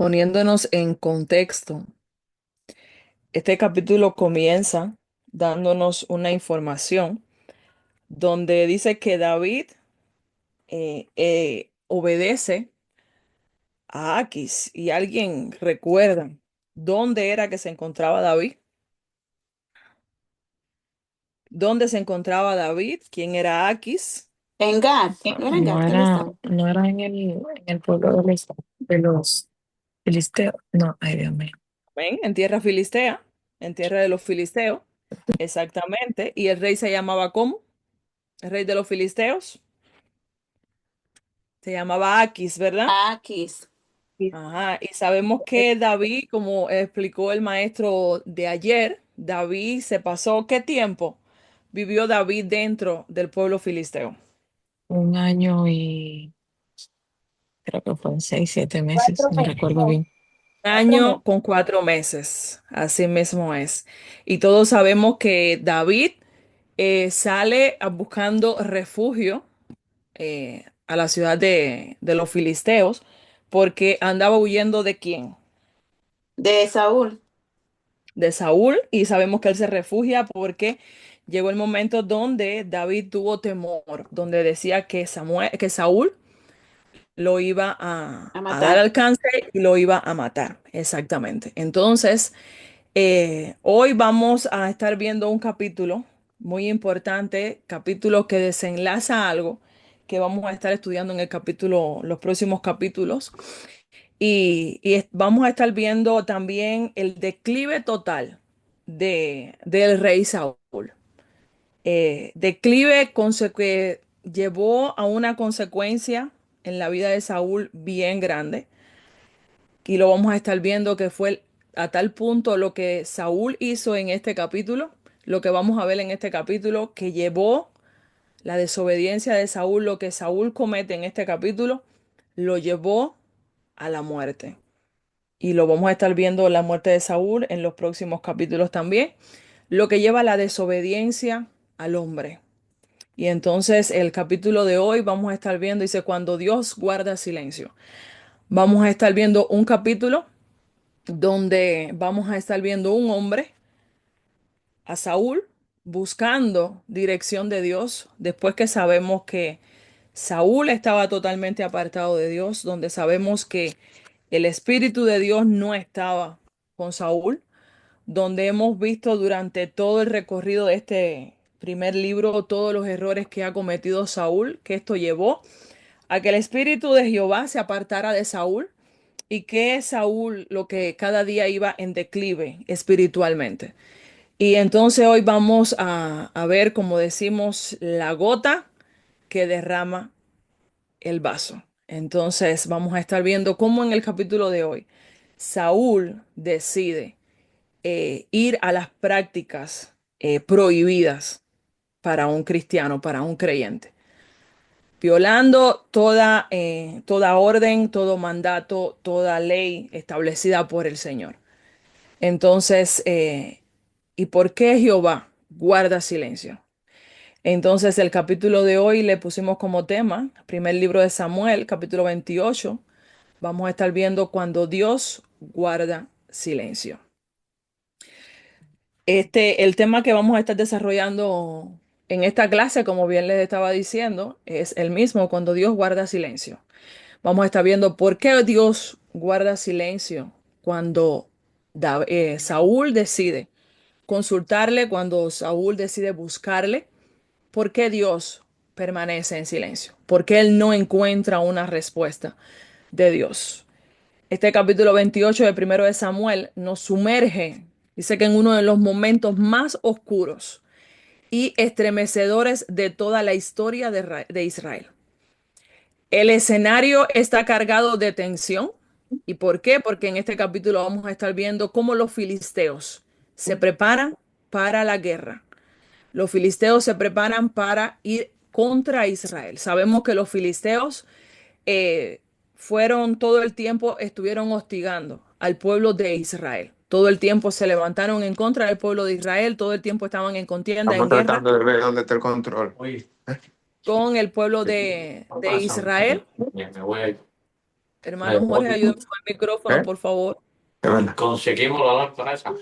Poniéndonos en contexto, este capítulo comienza dándonos una información donde dice que David obedece a Aquis y alguien recuerda dónde era que se encontraba David, dónde se encontraba David, quién era Aquis. En Gad, no era en No Gad que él era, estaba. no era en el pueblo de los filisteos. No, ay Dios mío. ¿Ven? En tierra filistea, en tierra de los filisteos, exactamente. Y el rey se llamaba ¿cómo? El rey de los filisteos se llamaba Aquis, ¿verdad? Aquis. Ajá, y sabemos que David, como explicó el maestro de ayer, David se pasó, ¿qué tiempo vivió David dentro del pueblo filisteo? Un año y creo que fue 6, 7 meses, no recuerdo bien. Año con 4 meses, así mismo es. Y todos sabemos que David sale buscando refugio a la ciudad de los filisteos porque andaba huyendo ¿de quién? De Saúl. De Saúl, y sabemos que él se refugia porque llegó el momento donde David tuvo temor, donde decía que que Saúl lo iba A a dar matar. alcance y lo iba a matar. Exactamente. Entonces, hoy vamos a estar viendo un capítulo muy importante, capítulo que desenlaza algo que vamos a estar estudiando en el capítulo, los próximos capítulos. Y vamos a estar viendo también el declive total del rey Saúl. Declive que llevó a una consecuencia en la vida de Saúl bien grande. Y lo vamos a estar viendo que fue a tal punto lo que Saúl hizo en este capítulo, lo que vamos a ver en este capítulo, que llevó la desobediencia de Saúl, lo que Saúl comete en este capítulo, lo llevó a la muerte. Y lo vamos a estar viendo la muerte de Saúl en los próximos capítulos también, lo que lleva a la desobediencia al hombre. Y entonces el capítulo de hoy vamos a estar viendo, dice, cuando Dios guarda silencio. Vamos a estar viendo un capítulo donde vamos a estar viendo un hombre, a Saúl, buscando dirección de Dios, después que sabemos que Saúl estaba totalmente apartado de Dios, donde sabemos que el Espíritu de Dios no estaba con Saúl, donde hemos visto durante todo el recorrido de este primer libro todos los errores que ha cometido Saúl, que esto llevó a que el Espíritu de Jehová se apartara de Saúl y que Saúl lo que cada día iba en declive espiritualmente. Y entonces hoy vamos a ver, como decimos, la gota que derrama el vaso. Entonces vamos a estar viendo cómo en el capítulo de hoy Saúl decide ir a las prácticas prohibidas para un cristiano, para un creyente, violando toda orden, todo mandato, toda ley establecida por el Señor. Entonces, ¿y por qué Jehová guarda silencio? Entonces, el capítulo de hoy le pusimos como tema, primer libro de Samuel, capítulo 28. Vamos a estar viendo cuando Dios guarda silencio. El tema que vamos a estar desarrollando en esta clase, como bien les estaba diciendo, es el mismo cuando Dios guarda silencio. Vamos a estar viendo por qué Dios guarda silencio cuando Saúl decide consultarle, cuando Saúl decide buscarle, por qué Dios permanece en silencio, por qué él no encuentra una respuesta de Dios. Este capítulo 28 de primero de Samuel nos sumerge, dice que en uno de los momentos más oscuros y estremecedores de toda la historia de Israel. El escenario está cargado de tensión. ¿Y por qué? Porque en este capítulo vamos a estar viendo cómo los filisteos se preparan para la guerra. Los filisteos se preparan para ir contra Israel. Sabemos que los filisteos eh, fueron todo el tiempo, estuvieron hostigando al pueblo de Israel. Todo el tiempo se levantaron en contra del pueblo de Israel, todo el tiempo estaban en contienda, Estamos en guerra tratando de ver dónde está el control. Oye, con el pueblo ¿qué de pasa? Israel. Ya me voy a ir. Hermano Jorge, ayúdame con el micrófono, ¿Eh? por favor. Conseguimos la lámpara esa.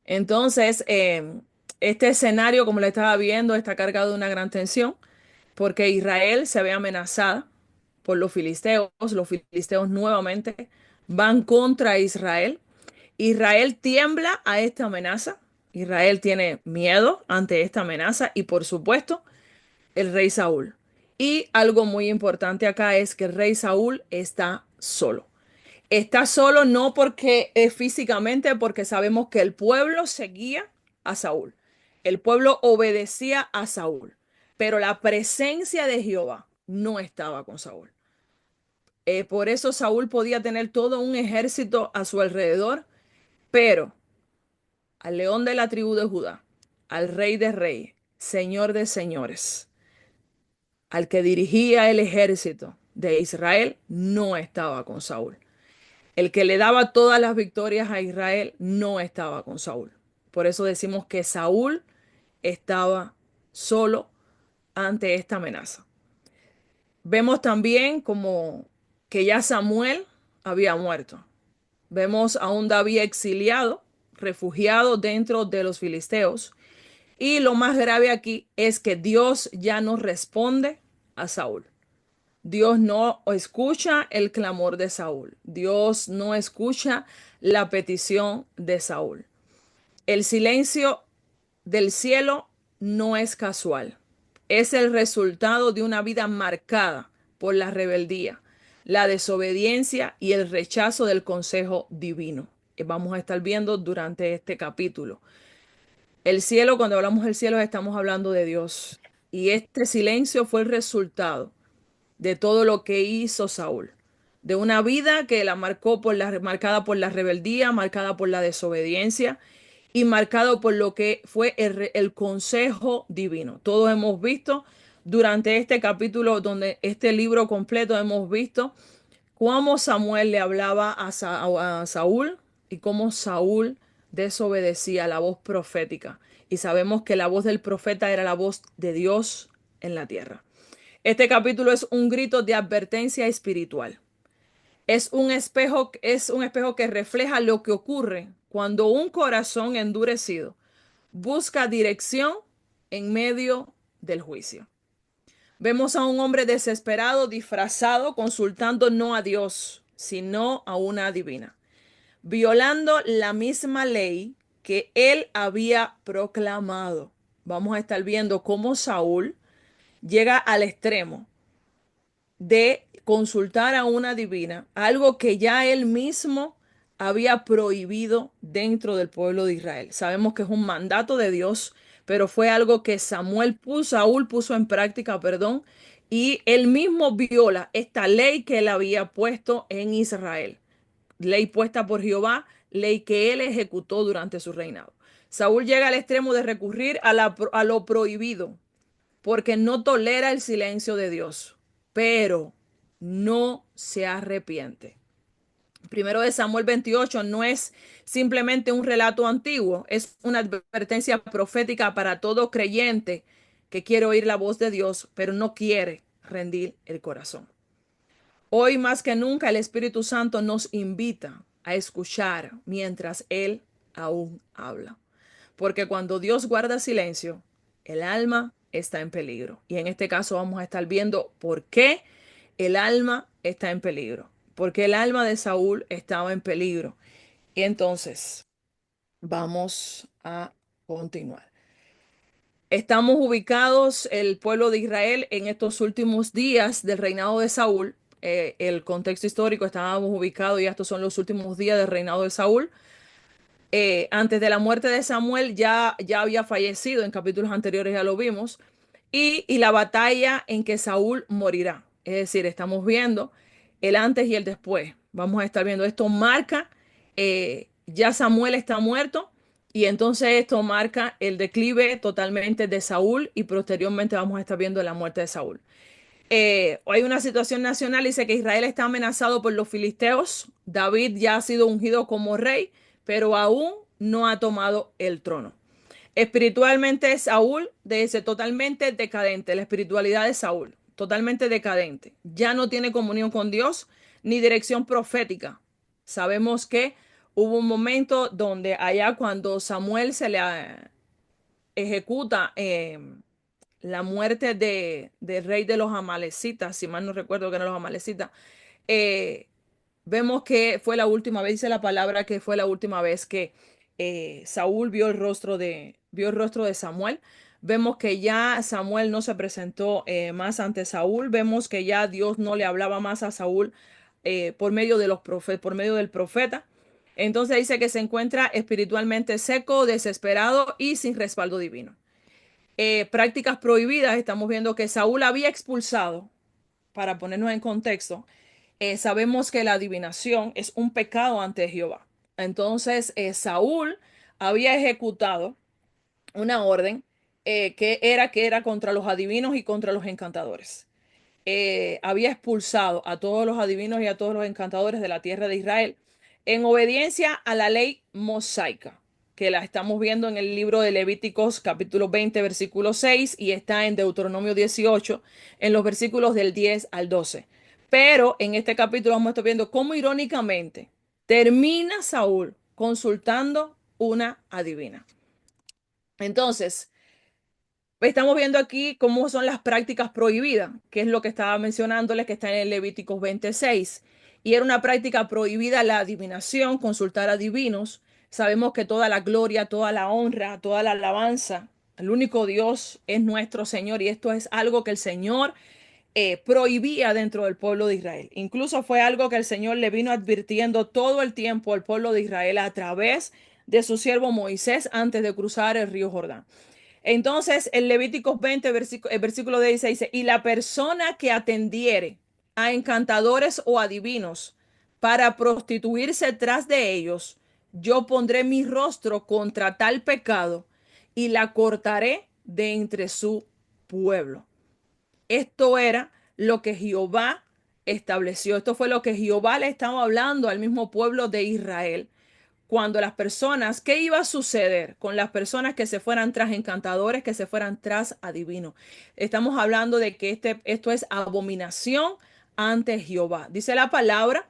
Entonces, este escenario, como le estaba viendo, está cargado de una gran tensión, porque Israel se ve amenazada por los filisteos. Los filisteos nuevamente van contra Israel. Israel tiembla a esta amenaza. Israel tiene miedo ante esta amenaza y, por supuesto, el rey Saúl. Y algo muy importante acá es que el rey Saúl está solo. Está solo no porque físicamente, porque sabemos que el pueblo seguía a Saúl. El pueblo obedecía a Saúl, pero la presencia de Jehová no estaba con Saúl. Por eso Saúl podía tener todo un ejército a su alrededor, pero al león de la tribu de Judá, al rey de reyes, señor de señores, al que dirigía el ejército de Israel, no estaba con Saúl. El que le daba todas las victorias a Israel no estaba con Saúl. Por eso decimos que Saúl estaba solo ante esta amenaza. Vemos también como que ya Samuel había muerto. Vemos a un David exiliado, refugiado dentro de los filisteos. Y lo más grave aquí es que Dios ya no responde a Saúl. Dios no escucha el clamor de Saúl. Dios no escucha la petición de Saúl. El silencio del cielo no es casual. Es el resultado de una vida marcada por la rebeldía, la desobediencia y el rechazo del consejo divino, que vamos a estar viendo durante este capítulo. El cielo, cuando hablamos del cielo, estamos hablando de Dios. Y este silencio fue el resultado de todo lo que hizo Saúl, de una vida que la marcó marcada por la rebeldía, marcada por la desobediencia y marcado por lo que fue el consejo divino. Todos hemos visto durante este capítulo, donde este libro completo hemos visto cómo Samuel le hablaba a Saúl y cómo Saúl desobedecía la voz profética. Y sabemos que la voz del profeta era la voz de Dios en la tierra. Este capítulo es un grito de advertencia espiritual. Es un espejo que refleja lo que ocurre cuando un corazón endurecido busca dirección en medio del juicio. Vemos a un hombre desesperado, disfrazado, consultando no a Dios, sino a una divina, violando la misma ley que él había proclamado. Vamos a estar viendo cómo Saúl llega al extremo de consultar a una divina, algo que ya él mismo había prohibido dentro del pueblo de Israel. Sabemos que es un mandato de Dios, pero fue algo que Saúl puso en práctica, perdón, y él mismo viola esta ley que él había puesto en Israel. Ley puesta por Jehová, ley que él ejecutó durante su reinado. Saúl llega al extremo de recurrir a lo prohibido, porque no tolera el silencio de Dios, pero no se arrepiente. Primero de Samuel 28 no es simplemente un relato antiguo, es una advertencia profética para todo creyente que quiere oír la voz de Dios, pero no quiere rendir el corazón. Hoy más que nunca el Espíritu Santo nos invita a escuchar mientras Él aún habla. Porque cuando Dios guarda silencio, el alma está en peligro. Y en este caso vamos a estar viendo por qué el alma está en peligro. Porque el alma de Saúl estaba en peligro. Y entonces vamos a continuar. Estamos ubicados, el pueblo de Israel, en estos últimos días del reinado de Saúl. El contexto histórico, estábamos ubicados y estos son los últimos días del reinado de Saúl. Antes de la muerte de Samuel ya había fallecido, en capítulos anteriores ya lo vimos, y la batalla en que Saúl morirá. Es decir, estamos viendo el antes y el después. Vamos a estar viendo esto marca, ya Samuel está muerto y entonces esto marca el declive totalmente de Saúl y posteriormente vamos a estar viendo la muerte de Saúl. Hay una situación nacional, dice que Israel está amenazado por los filisteos. David ya ha sido ungido como rey, pero aún no ha tomado el trono. Espiritualmente Saúl dice totalmente decadente, la espiritualidad de Saúl. totalmente decadente. Ya no tiene comunión con Dios ni dirección profética. Sabemos que hubo un momento donde allá cuando Samuel se le ejecuta la muerte del rey de los amalecitas, si mal no recuerdo que eran los amalecitas, eh, vemos que fue la última vez, dice la palabra que fue la última vez que Saúl vio el rostro de Samuel. Vemos que ya Samuel no se presentó más ante Saúl. Vemos que ya Dios no le hablaba más a Saúl por medio de por medio del profeta. Entonces dice que se encuentra espiritualmente seco, desesperado y sin respaldo divino. Prácticas prohibidas, estamos viendo que Saúl había expulsado, para ponernos en contexto, sabemos que la adivinación es un pecado ante Jehová. Entonces, Saúl había ejecutado una orden que era contra los adivinos y contra los encantadores. Había expulsado a todos los adivinos y a todos los encantadores de la tierra de Israel en obediencia a la ley mosaica, que la estamos viendo en el libro de Levíticos capítulo 20 versículo 6 y está en Deuteronomio 18 en los versículos del 10 al 12. Pero en este capítulo vamos a estar viendo cómo irónicamente termina Saúl consultando una adivina. Entonces, estamos viendo aquí cómo son las prácticas prohibidas, que es lo que estaba mencionándoles, que está en el Levíticos 26. Y era una práctica prohibida la adivinación, consultar a divinos. Sabemos que toda la gloria, toda la honra, toda la alabanza, el único Dios es nuestro Señor. Y esto es algo que el Señor prohibía dentro del pueblo de Israel. Incluso fue algo que el Señor le vino advirtiendo todo el tiempo al pueblo de Israel a través de su siervo Moisés antes de cruzar el río Jordán. Entonces, en Levíticos 20, versículo 16 dice, y la persona que atendiere a encantadores o adivinos para prostituirse tras de ellos, yo pondré mi rostro contra tal pecado y la cortaré de entre su pueblo. Esto era lo que Jehová estableció. Esto fue lo que Jehová le estaba hablando al mismo pueblo de Israel cuando las personas, ¿qué iba a suceder con las personas que se fueran tras encantadores, que se fueran tras adivinos? Estamos hablando de que esto es abominación ante Jehová. Dice la palabra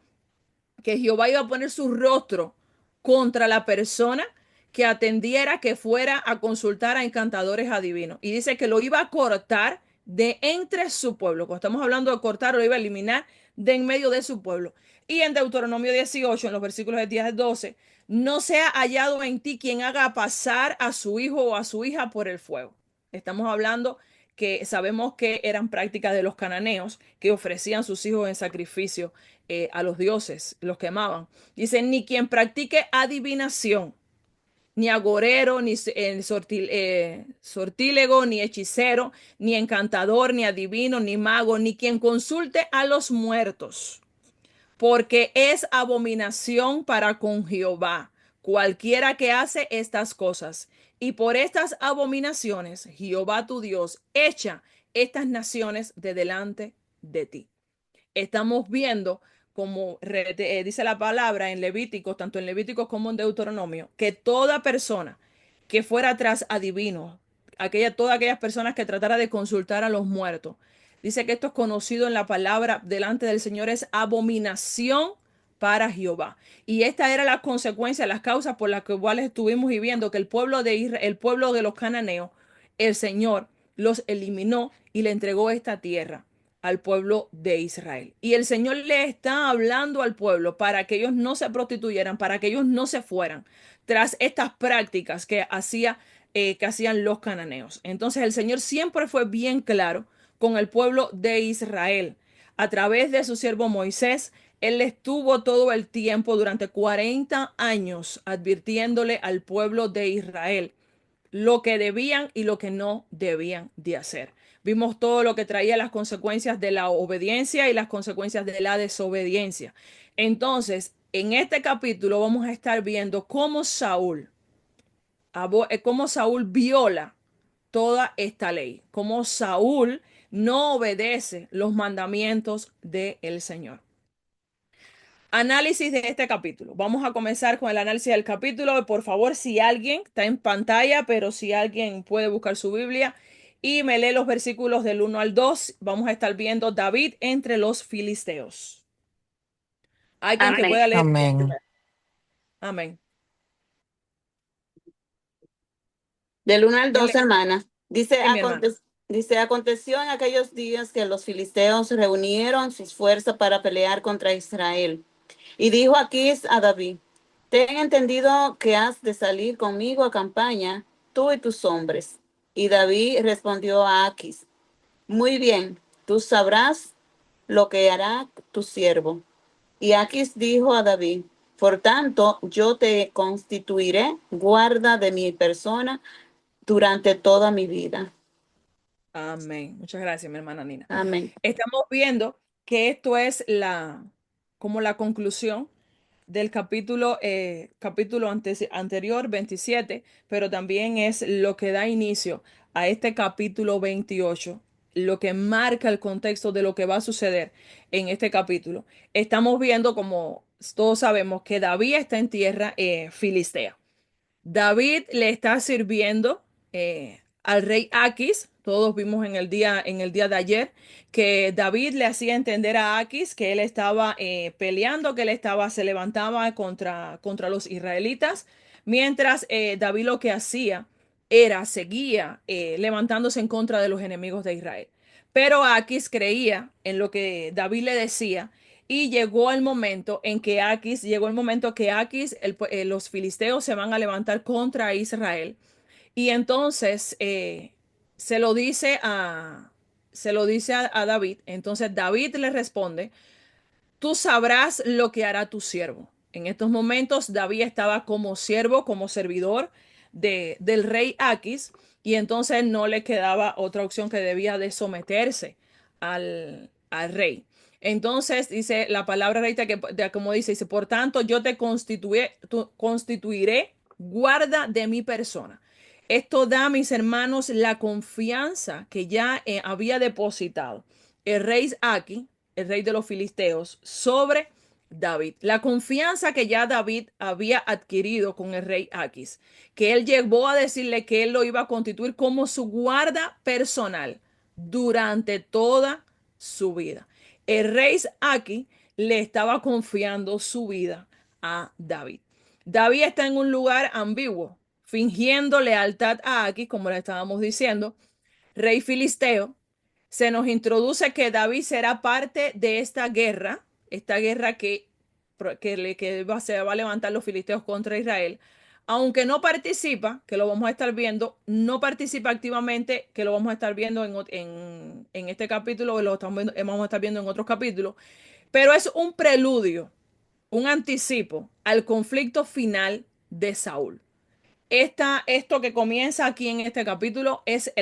que Jehová iba a poner su rostro contra la persona que atendiera, que fuera a consultar a encantadores adivinos. Y dice que lo iba a cortar de entre su pueblo. Cuando estamos hablando de cortar, lo iba a eliminar de en medio de su pueblo. Y en Deuteronomio 18, en los versículos de 10 al 12, no sea hallado en ti quien haga pasar a su hijo o a su hija por el fuego. Estamos hablando que sabemos que eran prácticas de los cananeos que ofrecían sus hijos en sacrificio a los dioses, los quemaban. Dicen, ni quien practique adivinación, ni agorero, ni sortílego, ni hechicero, ni encantador, ni adivino, ni mago, ni quien consulte a los muertos, porque es abominación para con Jehová cualquiera que hace estas cosas. Y por estas abominaciones, Jehová tu Dios echa estas naciones de delante de ti. Estamos viendo, como dice la palabra en Levíticos, tanto en Levíticos como en Deuteronomio, que toda persona que fuera tras adivinos, todas aquellas personas que tratara de consultar a los muertos, dice que esto es conocido en la palabra delante del Señor, es abominación para Jehová. Y esta era la consecuencia, las causas por las cuales estuvimos viviendo que el pueblo de Israel, el pueblo de los cananeos, el Señor los eliminó y le entregó esta tierra al pueblo de Israel. Y el Señor le está hablando al pueblo para que ellos no se prostituyeran, para que ellos no se fueran tras estas prácticas que hacían los cananeos. Entonces el Señor siempre fue bien claro con el pueblo de Israel. A través de su siervo Moisés, él estuvo todo el tiempo durante 40 años advirtiéndole al pueblo de Israel lo que debían y lo que no debían de hacer. Vimos todo lo que traía las consecuencias de la obediencia y las consecuencias de la desobediencia. Entonces, en este capítulo vamos a estar viendo cómo Saúl viola toda esta ley, cómo Saúl no obedece los mandamientos del Señor. Análisis de este capítulo. Vamos a comenzar con el análisis del capítulo. Por favor, si alguien está en pantalla, pero si alguien puede buscar su Biblia y me lee los versículos del 1 al 2. Vamos a estar viendo David entre los filisteos. Alguien que Amén. pueda leer Amén. primero. Amén. Del 1 al ¿Quién 2, lee? hermana. Dice, Sí, mi hermana. aconteció en aquellos días que los filisteos reunieron sus fuerzas para pelear contra Israel. Y dijo Aquís a David, ten entendido que has de salir conmigo a campaña, tú y tus hombres. Y David respondió a Aquís, muy bien, tú sabrás lo que hará tu siervo. Y Aquis dijo a David, por tanto, yo te constituiré guarda de mi persona durante toda mi vida. Amén. Muchas gracias, mi hermana Nina. Amén. Estamos viendo que esto es como la conclusión del capítulo anterior, 27, pero también es lo que da inicio a este capítulo 28, lo que marca el contexto de lo que va a suceder en este capítulo. Estamos viendo, como todos sabemos, que David está en tierra filistea. David le está sirviendo al rey Aquis. Todos vimos en el día de ayer que David le hacía entender a Aquis que él estaba peleando, que se levantaba contra los israelitas, mientras David lo que hacía seguía levantándose en contra de los enemigos de Israel. Pero Aquis creía en lo que David le decía y llegó el momento que los filisteos se van a levantar contra Israel. Y entonces se lo dice a David. Entonces David le responde, tú sabrás lo que hará tu siervo. En estos momentos David estaba como siervo, como servidor del rey Aquis, y entonces no le quedaba otra opción que debía de someterse al rey. Entonces dice la palabra rey, como dice, por tanto yo te constituiré guarda de mi persona. Esto da a mis hermanos la confianza que ya había depositado el rey Aquis, el rey de los filisteos, sobre David. La confianza que ya David había adquirido con el rey Aquis, que él llegó a decirle que él lo iba a constituir como su guarda personal durante toda su vida. El rey Aquis le estaba confiando su vida a David. David está en un lugar ambiguo, fingiendo lealtad a Aquis, como le estábamos diciendo, rey filisteo. Se nos introduce que David será parte de esta guerra que se va a levantar los filisteos contra Israel, aunque no participa, que lo vamos a estar viendo, no participa activamente, que lo vamos a estar viendo en este capítulo, vamos a estar viendo en otros capítulos, pero es un preludio, un anticipo al conflicto final de Saúl. Esto que comienza aquí en este capítulo es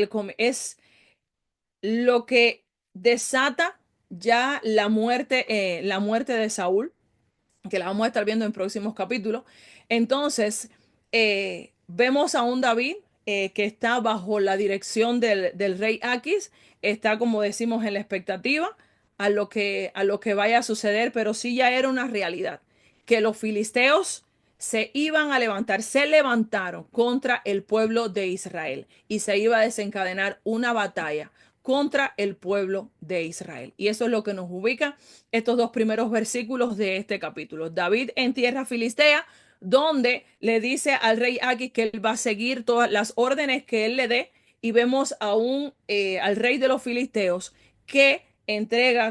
lo que desata ya la muerte de Saúl, que la vamos a estar viendo en próximos capítulos. Entonces, vemos a un David que está bajo la dirección del rey Aquis, está, como decimos, en la expectativa a lo que vaya a suceder, pero sí ya era una realidad, que los filisteos se iban a levantar, se levantaron contra el pueblo de Israel y se iba a desencadenar una batalla contra el pueblo de Israel. Y eso es lo que nos ubica estos dos primeros versículos de este capítulo. David en tierra filistea, donde le dice al rey Aquis que él va a seguir todas las órdenes que él le dé, y vemos al rey de los filisteos que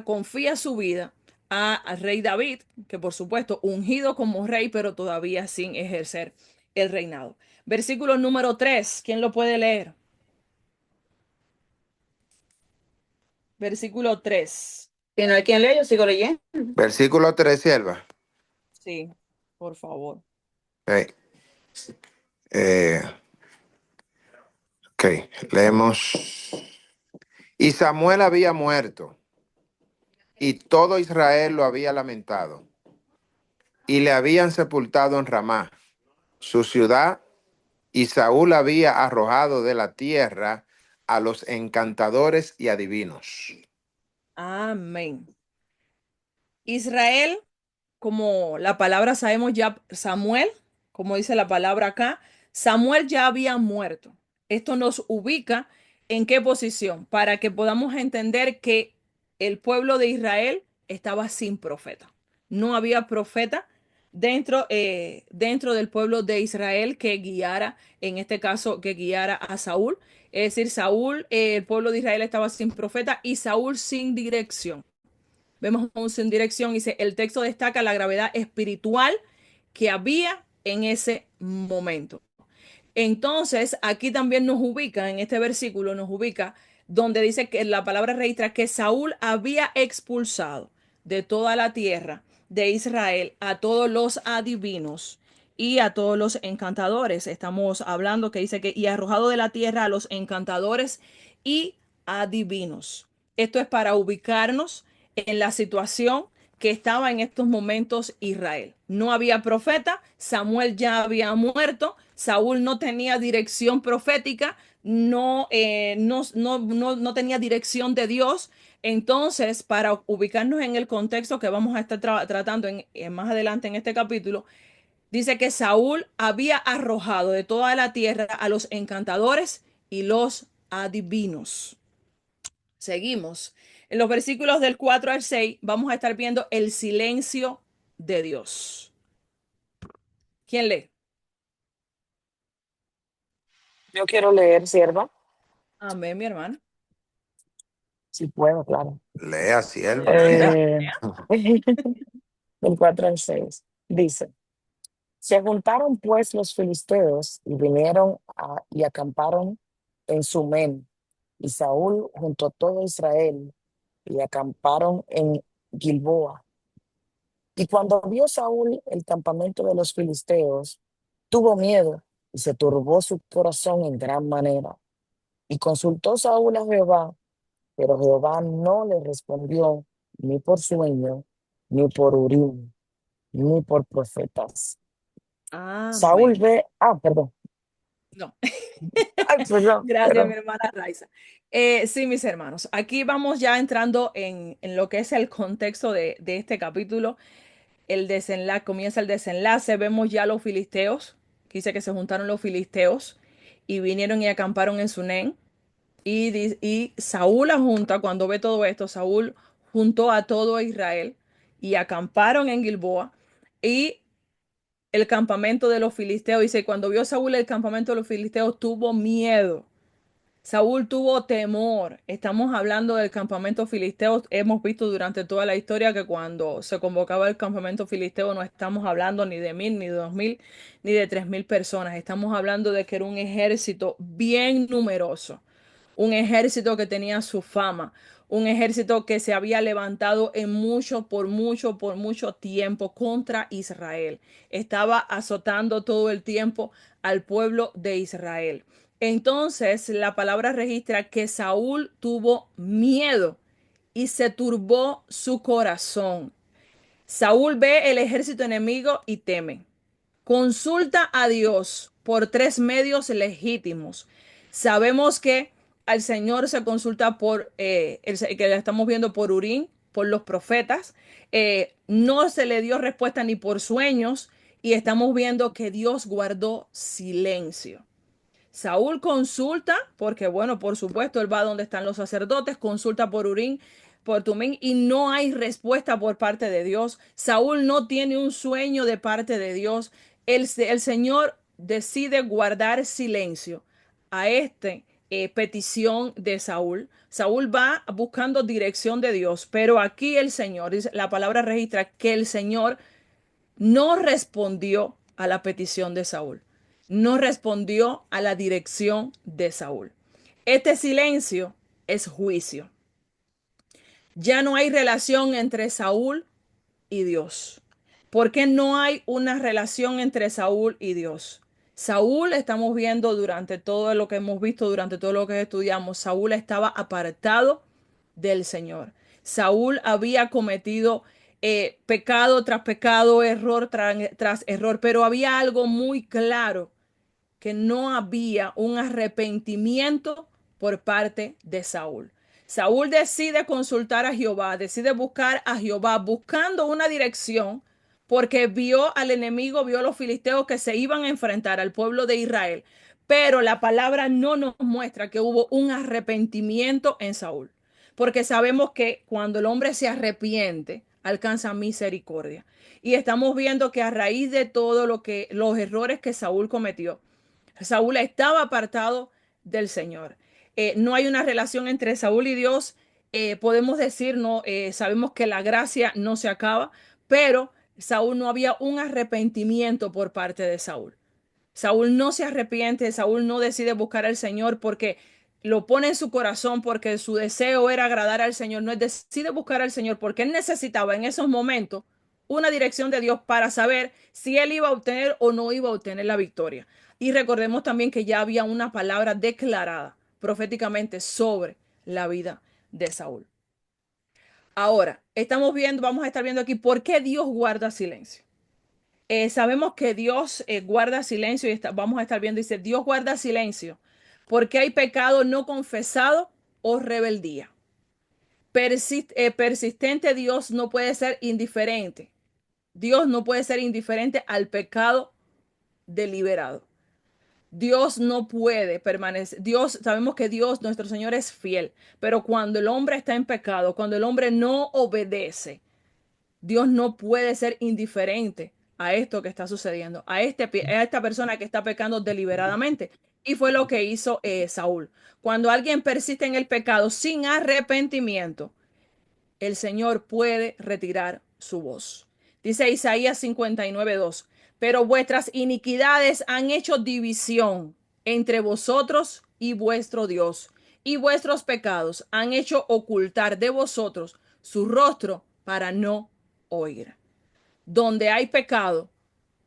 confía su vida al rey David, que por supuesto ungido como rey, pero todavía sin ejercer el reinado. Versículo número 3, ¿quién lo puede leer? Versículo 3. Si no hay quien lea, yo sigo leyendo. Versículo 3, sierva. Sí, por favor. Ok, eh, ok, leemos. Y Samuel había muerto, y todo Israel lo había lamentado, y le habían sepultado en Ramá, su ciudad, y Saúl había arrojado de la tierra a los encantadores y adivinos. Amén. Israel, como la palabra sabemos ya, Samuel, como dice la palabra acá, Samuel ya había muerto. Esto nos ubica ¿En qué posición? Para que podamos entender que el pueblo de Israel estaba sin profeta. No había profeta dentro del pueblo de Israel que guiara, en este caso, que guiara a Saúl. Es decir, Saúl, el pueblo de Israel estaba sin profeta y Saúl sin dirección. Vemos un sin dirección, dice, el texto destaca la gravedad espiritual que había en ese momento. Entonces, aquí también nos ubica, en este versículo nos ubica donde dice que la palabra registra que Saúl había expulsado de toda la tierra de Israel a todos los adivinos y a todos los encantadores. Estamos hablando que dice que y arrojado de la tierra a los encantadores y adivinos. Esto es para ubicarnos en la situación que estaba en estos momentos Israel. No había profeta, Samuel ya había muerto, Saúl no tenía dirección profética, no tenía dirección de Dios. Entonces, para ubicarnos en el contexto que vamos a estar tratando más adelante en este capítulo, dice que Saúl había arrojado de toda la tierra a los encantadores y los adivinos. Seguimos. En los versículos del 4 al 6 vamos a estar viendo el silencio de Dios. ¿Quién lee? Yo quiero leer, sierva, Amén, mi hermano. si puedo, claro. Lea, sierva. Anda. Eh, del 4 al 6. Dice, se juntaron pues los filisteos y vinieron y acamparon en Sumen, y Saúl junto a todo Israel y acamparon en Gilboa. Y cuando vio Saúl el campamento de los filisteos, tuvo miedo y se turbó su corazón en gran manera. Y consultó Saúl a Jehová, pero Jehová no le respondió ni por sueño, ni por Urim, ni por profetas. Saúl Amén. ve, perdón, No. perdón, Gracias, mi perdón. hermana Raiza. Sí, mis hermanos, aquí vamos ya entrando en lo que es el contexto de este capítulo. El desenlace, comienza el desenlace, vemos ya los filisteos, que dice que se juntaron los filisteos y vinieron y acamparon en Sunem. Y Saúl la junta, cuando ve todo esto, Saúl juntó a todo Israel y acamparon en Gilboa. Y el campamento de los filisteos, dice, cuando vio Saúl el campamento de los filisteos, tuvo miedo. Saúl tuvo temor. Estamos hablando del campamento filisteo. Hemos visto durante toda la historia que cuando se convocaba el campamento filisteo no estamos hablando ni de 1000, ni de 2000, ni de 3000 personas. Estamos hablando de que era un ejército bien numeroso, un ejército que tenía su fama, un ejército que se había levantado por mucho tiempo contra Israel. Estaba azotando todo el tiempo al pueblo de Israel. Entonces la palabra registra que Saúl tuvo miedo y se turbó su corazón. Saúl ve el ejército enemigo y teme. Consulta a Dios por tres medios legítimos. Sabemos que al Señor se consulta que le estamos viendo por Urín, por los profetas. No se le dio respuesta ni por sueños y estamos viendo que Dios guardó silencio. Saúl consulta, porque bueno, por supuesto, él va donde están los sacerdotes, consulta por Urín, por Tumín, y no hay respuesta por parte de Dios. Saúl no tiene un sueño de parte de Dios. El Señor decide guardar silencio a esta petición de Saúl. Saúl va buscando dirección de Dios, pero aquí el Señor, la palabra registra que el Señor no respondió a la petición de Saúl, no respondió a la dirección de Saúl. Este silencio es juicio. Ya no hay relación entre Saúl y Dios. ¿Por qué no hay una relación entre Saúl y Dios? Saúl, estamos viendo durante todo lo que hemos visto, durante todo lo que estudiamos, Saúl estaba apartado del Señor. Saúl había cometido pecado tras pecado, error tras error, pero había algo muy claro, que no había un arrepentimiento por parte de Saúl. Saúl decide consultar a Jehová, decide buscar a Jehová, buscando una dirección, porque vio al enemigo, vio a los filisteos que se iban a enfrentar al pueblo de Israel. pero la palabra no nos muestra que hubo un arrepentimiento en Saúl, porque sabemos que cuando el hombre se arrepiente, alcanza misericordia. Y estamos viendo que a raíz de todo los errores que Saúl cometió, Saúl estaba apartado del Señor. No hay una relación entre Saúl y Dios. Podemos decir, no, sabemos que la gracia no se acaba, pero Saúl no había un arrepentimiento por parte de Saúl. Saúl no se arrepiente, Saúl no decide buscar al Señor porque lo pone en su corazón, porque su deseo era agradar al Señor. No decide buscar al Señor porque él necesitaba en esos momentos una dirección de Dios para saber si él iba a obtener o no iba a obtener la victoria. Y recordemos también que ya había una palabra declarada proféticamente sobre la vida de Saúl. Ahora, vamos a estar viendo aquí por qué Dios guarda silencio. Sabemos que Dios guarda silencio y vamos a estar viendo, dice, Dios guarda silencio porque hay pecado no confesado o rebeldía. Persistente Dios no puede ser indiferente. Dios no puede ser indiferente al pecado deliberado. Dios no puede permanecer. Sabemos que Dios, nuestro Señor, es fiel, pero cuando el hombre está en pecado, cuando el hombre no obedece, Dios no puede ser indiferente a esto que está sucediendo, a esta persona que está pecando deliberadamente. Y fue lo que hizo Saúl. Cuando alguien persiste en el pecado sin arrepentimiento, el Señor puede retirar su voz. Dice Isaías 59:2, pero vuestras iniquidades han hecho división entre vosotros y vuestro Dios, y vuestros pecados han hecho ocultar de vosotros su rostro para no oír. Donde hay pecado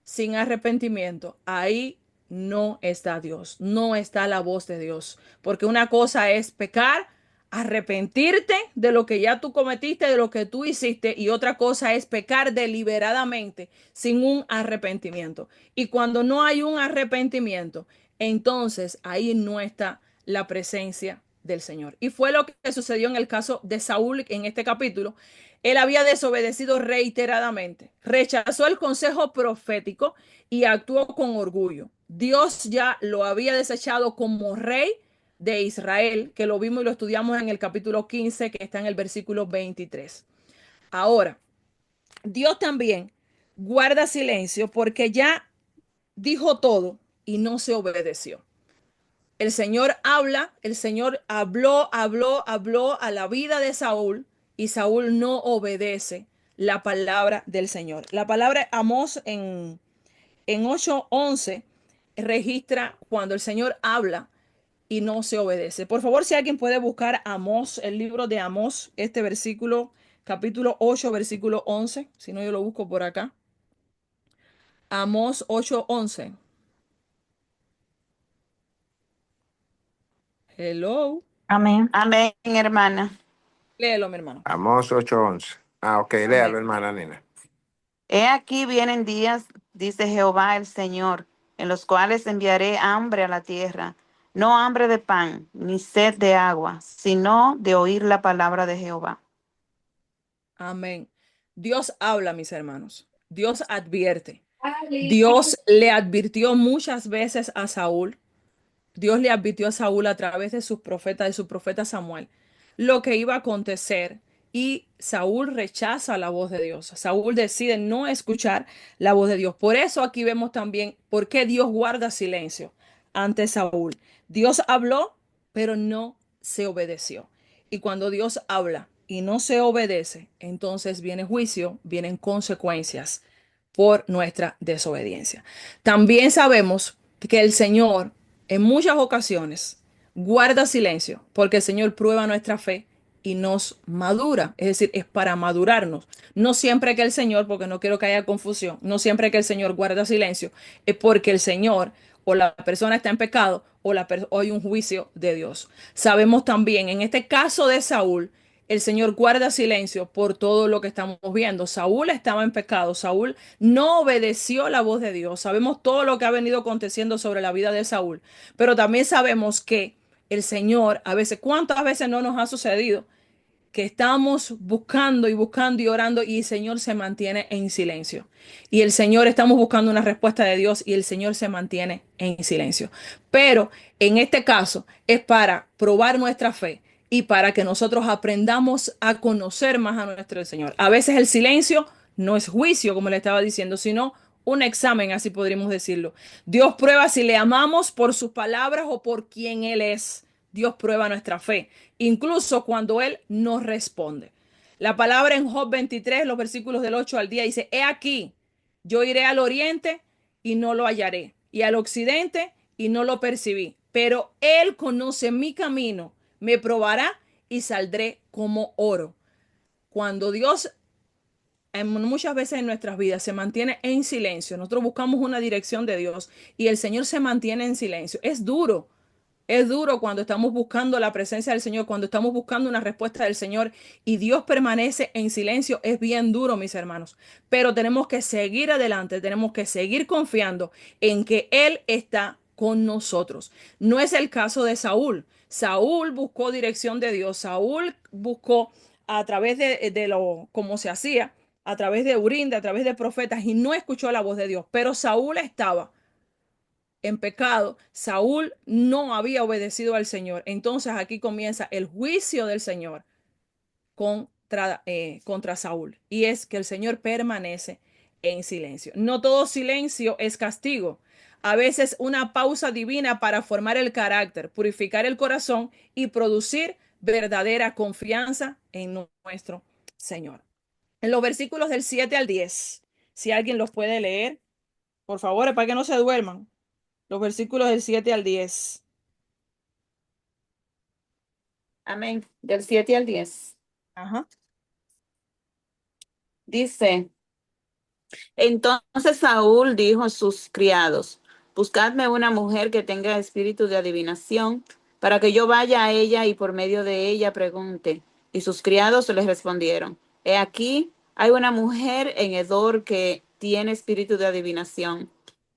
sin arrepentimiento, ahí no está Dios, no está la voz de Dios. Porque una cosa es pecar, arrepentirte de lo que ya tú cometiste, de lo que tú hiciste, y otra cosa es pecar deliberadamente sin un arrepentimiento. Y cuando no hay un arrepentimiento, entonces ahí no está la presencia del Señor. Y fue lo que sucedió en el caso de Saúl en este capítulo. Él había desobedecido reiteradamente, rechazó el consejo profético y actuó con orgullo. Dios ya lo había desechado como rey de Israel, que lo vimos y lo estudiamos en el capítulo 15, que está en el versículo 23. Ahora, Dios también guarda silencio porque ya dijo todo y no se obedeció. El Señor habla, el Señor habló a la vida de Saúl y Saúl no obedece la palabra del Señor. La palabra Amós en 8:11 registra cuando el Señor habla y no se obedece. Por favor, si alguien puede buscar Amós, el libro de Amós, este versículo, capítulo 8, versículo 11, si no yo lo busco por acá. Amós 8:11. Hello. Amén. Amén, hermana. Léelo, mi hermano. Amós 8:11. Ah, ok, léalo, Amén. hermana Nina. He aquí vienen días, dice Jehová el Señor, en los cuales enviaré hambre a la tierra, no hambre de pan, ni sed de agua, sino de oír la palabra de Jehová. Amén. Dios habla, mis hermanos. Dios advierte. Dios le advirtió muchas veces a Saúl. Dios le advirtió a Saúl a través de sus profetas, de su profeta Samuel, lo que iba a acontecer. Y Saúl rechaza la voz de Dios. Saúl decide no escuchar la voz de Dios. Por eso aquí vemos también por qué Dios guarda silencio ante Saúl. Dios habló, pero no se obedeció. Y cuando Dios habla y no se obedece, entonces viene juicio, vienen consecuencias por nuestra desobediencia. También sabemos que el Señor en muchas ocasiones guarda silencio porque el Señor prueba nuestra fe y nos madura, es decir, es para madurarnos. No siempre que el Señor, porque no quiero que haya confusión, no siempre que el Señor guarda silencio es porque el Señor o la persona está en pecado o hay un juicio de Dios. Sabemos también, en este caso de Saúl, el Señor guarda silencio por todo lo que estamos viendo. Saúl estaba en pecado, Saúl no obedeció la voz de Dios. Sabemos todo lo que ha venido aconteciendo sobre la vida de Saúl, pero también sabemos que el Señor, a veces, ¿cuántas veces no nos ha sucedido que estamos buscando y buscando y orando y el Señor se mantiene en silencio. Y el Señor, estamos buscando una respuesta de Dios y el Señor se mantiene en silencio. Pero en este caso es para probar nuestra fe y para que nosotros aprendamos a conocer más a nuestro Señor. A veces el silencio no es juicio, como le estaba diciendo, sino un examen, así podríamos decirlo. Dios prueba si le amamos por sus palabras o por quien Él es. Dios prueba nuestra fe, incluso cuando Él nos responde. La palabra en Job 23, los versículos del 8 al 10 dice, he aquí, yo iré al oriente y no lo hallaré, y al occidente y no lo percibí, pero Él conoce mi camino, me probará y saldré como oro. Cuando Dios muchas veces en nuestras vidas se mantiene en silencio, nosotros buscamos una dirección de Dios y el Señor se mantiene en silencio. Es duro cuando estamos buscando la presencia del Señor, cuando estamos buscando una respuesta del Señor y Dios permanece en silencio. Es bien duro, mis hermanos, pero tenemos que seguir adelante, tenemos que seguir confiando en que Él está con nosotros. No es el caso de Saúl. Saúl buscó dirección de Dios, Saúl buscó a través de lo como se hacía, a través de Urim, a través de profetas y no escuchó la voz de Dios, pero Saúl estaba en pecado, Saúl no había obedecido al Señor. Entonces aquí comienza el juicio del Señor contra Saúl. Y es que el Señor permanece en silencio. No todo silencio es castigo. A veces una pausa divina para formar el carácter, purificar el corazón y producir verdadera confianza en nuestro Señor. En los versículos del 7 al 10, si alguien los puede leer, por favor, para que no se duerman. Los versículos del 7 al 10. Amén. Del 7 al 10. Ajá. Dice, entonces Saúl dijo a sus criados, buscadme una mujer que tenga espíritu de adivinación, para que yo vaya a ella y por medio de ella pregunte. Y sus criados les respondieron, he aquí, hay una mujer en Edor que tiene espíritu de adivinación.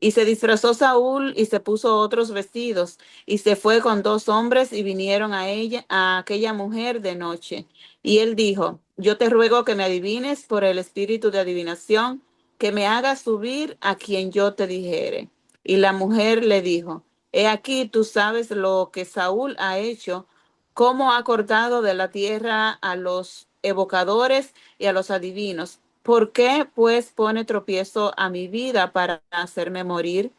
Y se disfrazó Saúl y se puso otros vestidos, y se fue con 2 hombres y vinieron a ella, a aquella mujer de noche. Y él dijo, yo te ruego que me adivines por el espíritu de adivinación, que me haga subir a quien yo te dijere. Y la mujer le dijo, he aquí, tú sabes lo que Saúl ha hecho, cómo ha cortado de la tierra a los evocadores y a los adivinos. ¿Por qué, pues, pone tropiezo a mi vida para hacerme morir?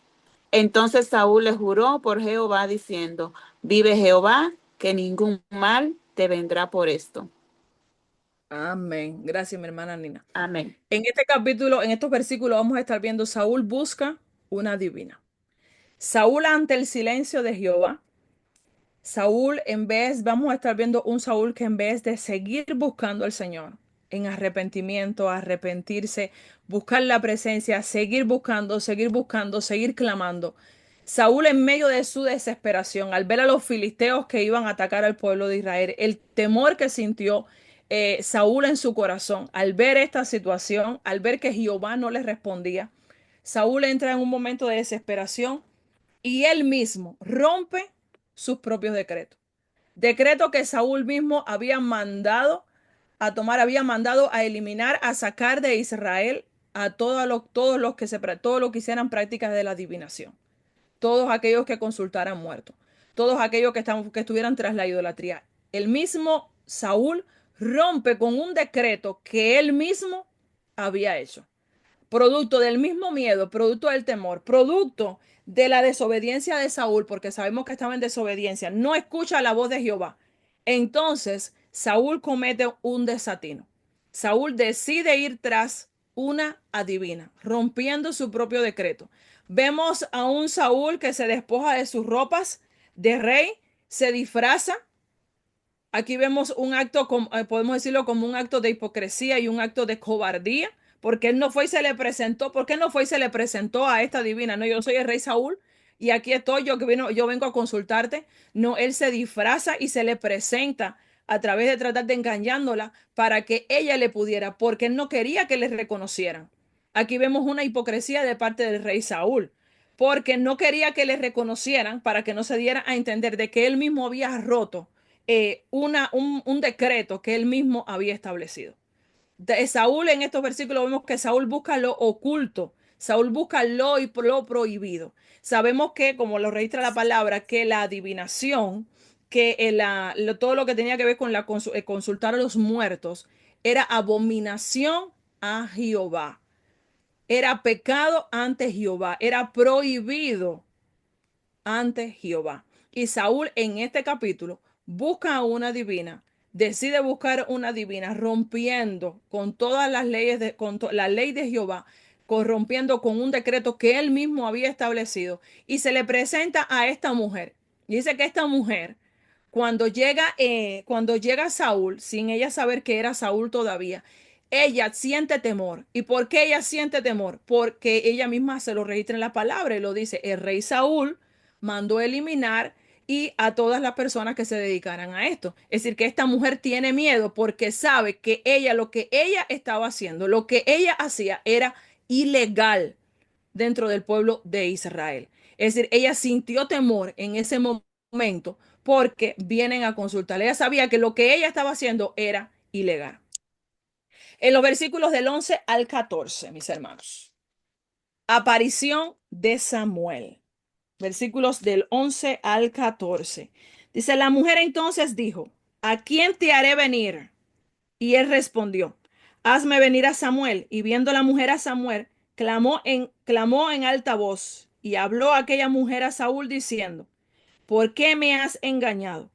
Entonces Saúl le juró por Jehová, diciendo, vive Jehová, que ningún mal te vendrá por esto. Amén. Gracias, mi hermana Nina. Amén. En este capítulo, en estos versículos, vamos a estar viendo Saúl busca una divina. Saúl ante el silencio de Jehová. Saúl, vamos a estar viendo un Saúl que en vez de seguir buscando al Señor en arrepentimiento, arrepentirse, buscar la presencia, seguir buscando, seguir clamando. Saúl en medio de su desesperación, al ver a los filisteos que iban a atacar al pueblo de Israel, el temor que sintió Saúl en su corazón, al ver esta situación, al ver que Jehová no le respondía, Saúl entra en un momento de desesperación y él mismo rompe sus propios decretos. Decreto que Saúl mismo había mandado a tomar, había mandado a eliminar, a sacar de Israel a todos los que hicieran prácticas de la adivinación, todos aquellos que consultaran muertos, todos aquellos que estuvieran tras la idolatría. El mismo Saúl rompe con un decreto que él mismo había hecho, producto del mismo miedo, producto del temor, producto de la desobediencia de Saúl, porque sabemos que estaba en desobediencia, no escucha la voz de Jehová. Entonces Saúl comete un desatino. Saúl decide ir tras una adivina, rompiendo su propio decreto. Vemos a un Saúl que se despoja de sus ropas de rey, se disfraza. Aquí vemos un acto, podemos decirlo como un acto de hipocresía y un acto de cobardía, porque él no fue y se le presentó, ¿por qué no fue y se le presentó a esta divina? No, yo soy el rey Saúl y aquí estoy, yo vengo a consultarte. No, él se disfraza y se le presenta a través de tratar de engañándola para que ella le pudiera, porque él no quería que le reconocieran. Aquí vemos una hipocresía de parte del rey Saúl, porque no quería que le reconocieran para que no se diera a entender de que él mismo había roto un decreto que él mismo había establecido. Saúl en estos versículos vemos que Saúl busca lo oculto, Saúl busca lo prohibido. Sabemos que, como lo registra la palabra, que la adivinación, que todo lo que tenía que ver con consultar a los muertos, era abominación a Jehová, era pecado ante Jehová, era prohibido ante Jehová. Y Saúl en este capítulo busca a una divina, decide buscar una divina, rompiendo con todas las leyes, la ley de Jehová, corrompiendo con un decreto que él mismo había establecido, y se le presenta a esta mujer. Y dice que esta mujer, cuando llega Saúl, sin ella saber que era Saúl todavía, ella siente temor. ¿Y por qué ella siente temor? Porque ella misma se lo registra en la palabra y lo dice, el rey Saúl mandó eliminar y a todas las personas que se dedicaran a esto. Es decir, que esta mujer tiene miedo porque sabe que lo que ella estaba haciendo, lo que ella hacía era ilegal dentro del pueblo de Israel. Es decir, ella sintió temor en ese momento porque vienen a consultar. Ella sabía que lo que ella estaba haciendo era ilegal. En los versículos del 11 al 14, mis hermanos, aparición de Samuel. Versículos del 11 al 14. Dice, la mujer entonces dijo, ¿a quién te haré venir? Y él respondió, hazme venir a Samuel. Y viendo la mujer a Samuel, clamó en alta voz y habló aquella mujer a Saúl diciendo, ¿por qué me has engañado?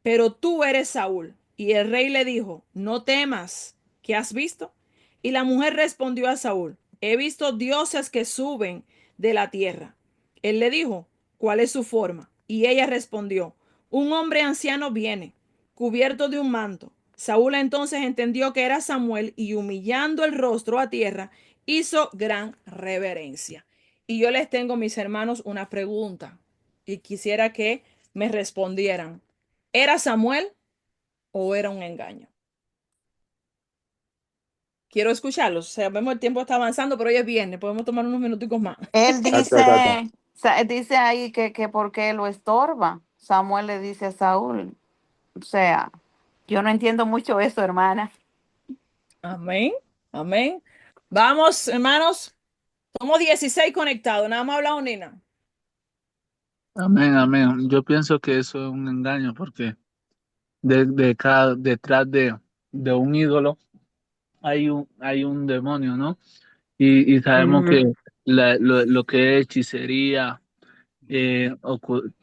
Pero tú eres Saúl. Y el rey le dijo, no temas, ¿qué has visto? Y la mujer respondió a Saúl, he visto dioses que suben de la tierra. Él le dijo, ¿cuál es su forma? Y ella respondió, un hombre anciano viene, cubierto de un manto. Saúl entonces entendió que era Samuel y humillando el rostro a tierra, hizo gran reverencia. Y yo les tengo, mis hermanos, una pregunta y quisiera que me respondieran. ¿Era Samuel o era un engaño? Quiero escucharlos. Sabemos el tiempo está avanzando, pero hoy es viernes. Podemos tomar unos minuticos más. Él Ta, ta, ta, ta. dice ahí que porque lo estorba. Samuel le dice a Saúl. O sea, yo no entiendo mucho eso, hermana. Amén. Amén. Vamos, hermanos. Somos 16 conectados. Nada más ha hablado Nina. Amén, amén. Yo pienso que eso es un engaño porque detrás de un ídolo hay un demonio, ¿no? Y sabemos que Ujú. lo que es hechicería,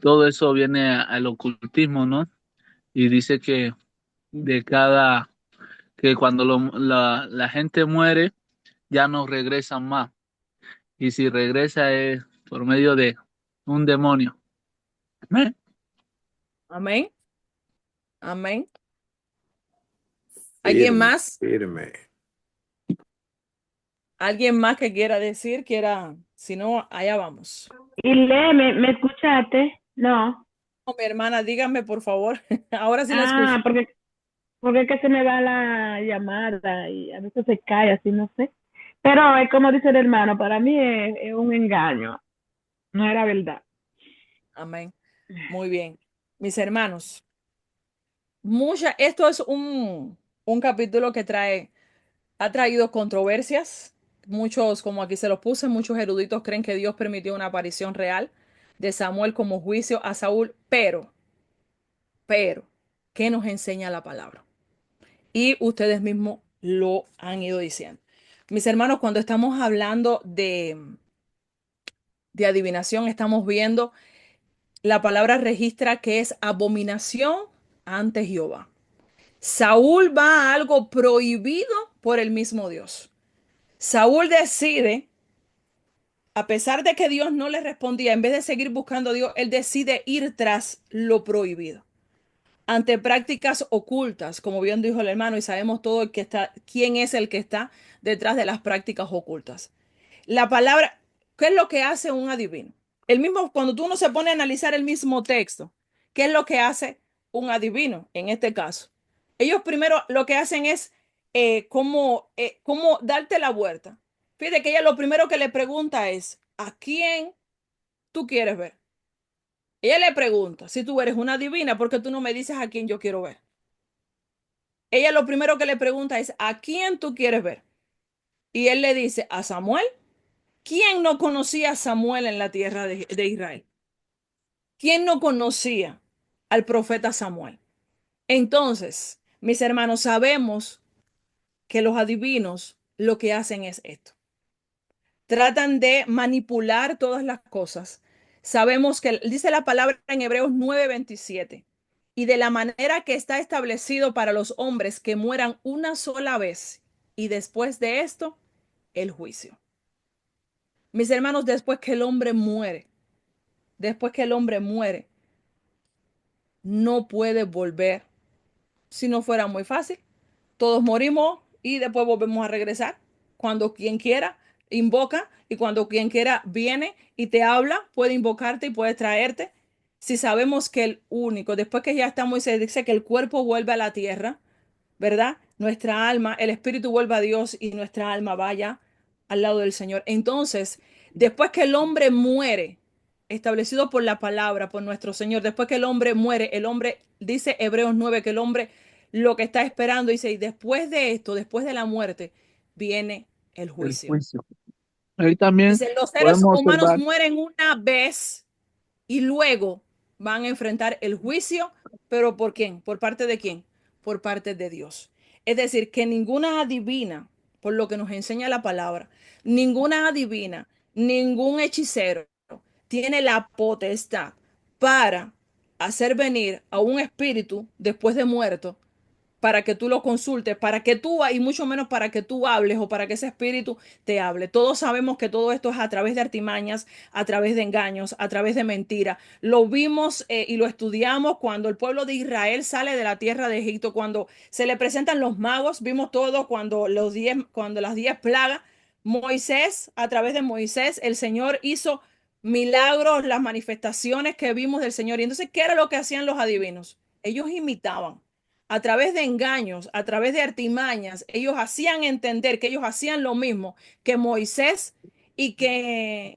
todo eso viene al ocultismo, ¿no? Y dice que de cada, que cuando la gente muere, ya no regresan más. Y si regresa es por medio de un demonio. Amén. Amén. Amén. ¿Alguien Firme, más? firme. ¿Alguien más que quiera decir? Si no, allá vamos. Y lee, ¿me escuchaste? No. Oh, mi hermana, dígame, por favor. Ahora sí la escucho. Ah, porque es que se me va la llamada y a veces se cae así, no sé. Pero es como dice el hermano, para mí es un engaño, no era verdad. Amén. Muy bien. Mis hermanos, esto es un capítulo que ha traído controversias. Muchos, como aquí se los puse, muchos eruditos creen que Dios permitió una aparición real de Samuel como juicio a Saúl, pero, ¿qué nos enseña la palabra? Y ustedes mismos lo han ido diciendo. Mis hermanos, cuando estamos hablando de adivinación, estamos viendo la palabra registra que es abominación ante Jehová. Saúl va a algo prohibido por el mismo Dios. Saúl decide, a pesar de que Dios no le respondía, en vez de seguir buscando a Dios, él decide ir tras lo prohibido, ante prácticas ocultas, como bien dijo el hermano, y sabemos todo quién es el que está detrás de las prácticas ocultas. La palabra, ¿qué es lo que hace un adivino? El mismo, cuando tú no se pone a analizar el mismo texto, ¿qué es lo que hace un adivino en este caso? Ellos primero lo que hacen es cómo darte la vuelta. Fíjate que ella lo primero que le pregunta es, ¿a quién tú quieres ver? Ella le pregunta, si tú eres una divina, ¿por qué tú no me dices a quién yo quiero ver? Ella lo primero que le pregunta es, ¿a quién tú quieres ver? Y él le dice, a Samuel. ¿Quién no conocía a Samuel en la tierra de Israel? ¿Quién no conocía al profeta Samuel? Entonces, mis hermanos, sabemos que los adivinos lo que hacen es esto. Tratan de manipular todas las cosas. Sabemos que dice la palabra en Hebreos 9:27. Y de la manera que está establecido para los hombres que mueran una sola vez y después de esto, el juicio. Mis hermanos, después que el hombre muere, no puede volver. Si no fuera muy fácil, todos morimos y después volvemos a regresar. Cuando quien quiera, invoca y cuando quien quiera viene y te habla, puede invocarte y puede traerte. Si sabemos que el único, después que ya estamos, se dice que el cuerpo vuelve a la tierra, ¿verdad? Nuestra alma, el espíritu vuelve a Dios y nuestra alma vaya al lado del Señor. Entonces, después que el hombre muere, establecido por la palabra, por nuestro Señor, después que el hombre muere, el hombre, dice Hebreos 9, que el hombre lo que está esperando, dice, y después de esto, después de la muerte, viene el el juicio. juicio. Ahí también Dice, los seres podemos humanos observar, mueren una vez y luego van a enfrentar el juicio, pero ¿por quién? ¿Por parte de quién? Por parte de Dios. Es decir, que ninguna adivina, por lo que nos enseña la palabra, ninguna adivina, ningún hechicero tiene la potestad para hacer venir a un espíritu después de muerto para que tú lo consultes, para que tú, y mucho menos para que tú hables o para que ese espíritu te hable. Todos sabemos que todo esto es a través de artimañas, a través de engaños, a través de mentiras. Lo vimos y lo estudiamos cuando el pueblo de Israel sale de la tierra de Egipto, cuando se le presentan los magos, vimos todo cuando cuando las 10 plagas, Moisés, a través de Moisés, el Señor hizo milagros, las manifestaciones que vimos del Señor. Y entonces, ¿qué era lo que hacían los adivinos? Ellos imitaban a través de engaños, a través de artimañas, ellos hacían entender que ellos hacían lo mismo que Moisés y que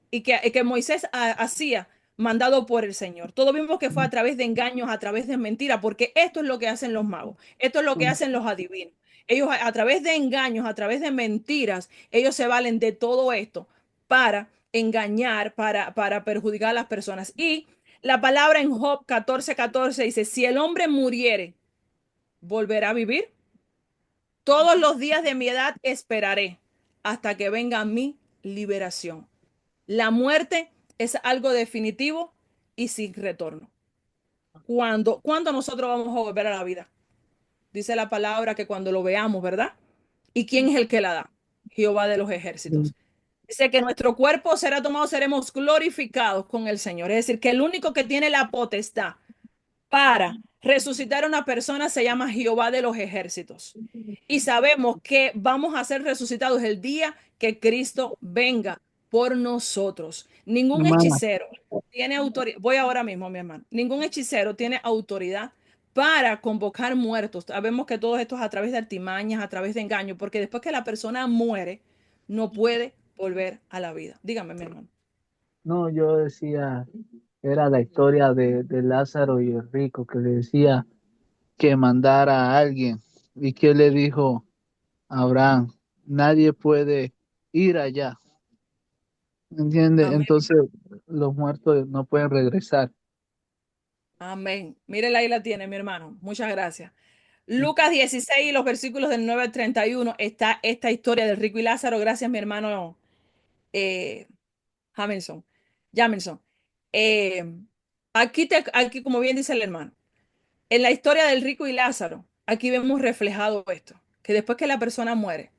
Moisés hacía mandado por el Señor. Todo vimos que fue a través de engaños, a través de mentiras, porque esto es lo que hacen los magos, esto es lo que hacen los adivinos. Ellos a través de engaños, a través de mentiras, ellos se valen de todo esto para engañar, para perjudicar a las personas. Y la palabra en Job 14:14 dice, si el hombre muriere, volverá a vivir. Todos los días de mi edad esperaré hasta que venga mi liberación. La muerte es algo definitivo y sin retorno. ¿Cuándo nosotros vamos a volver a la vida? Dice la palabra que cuando lo veamos, ¿verdad? ¿Y quién es el que la da? Jehová de los ejércitos. Dice que nuestro cuerpo será tomado, seremos glorificados con el Señor. Es decir, que el único que tiene la potestad para resucitar a una persona se llama Jehová de los ejércitos. Y sabemos que vamos a ser resucitados el día que Cristo venga por nosotros. Ningún hermana. hechicero tiene autoridad. Voy ahora mismo, mi hermano. Ningún hechicero tiene autoridad para convocar muertos. Sabemos que todo esto es a través de artimañas, a través de engaños, porque después que la persona muere, no puede volver a la vida. Dígame, mi hermano. No, yo decía, era la historia de Lázaro y el rico que le decía que mandara a alguien y que le dijo a Abraham, nadie puede ir allá, ¿entiende? Amén. Entonces los muertos no pueden regresar. Amén. Mírela, ahí la tiene, mi hermano. Muchas gracias. Lucas 16, los versículos del 9 al 31, está esta historia del rico y Lázaro. Gracias, mi hermano eh, Jamilson. Jamilson. Eh, aquí, como bien dice el hermano, en la historia del rico y Lázaro, aquí vemos reflejado esto, que después que la persona muere,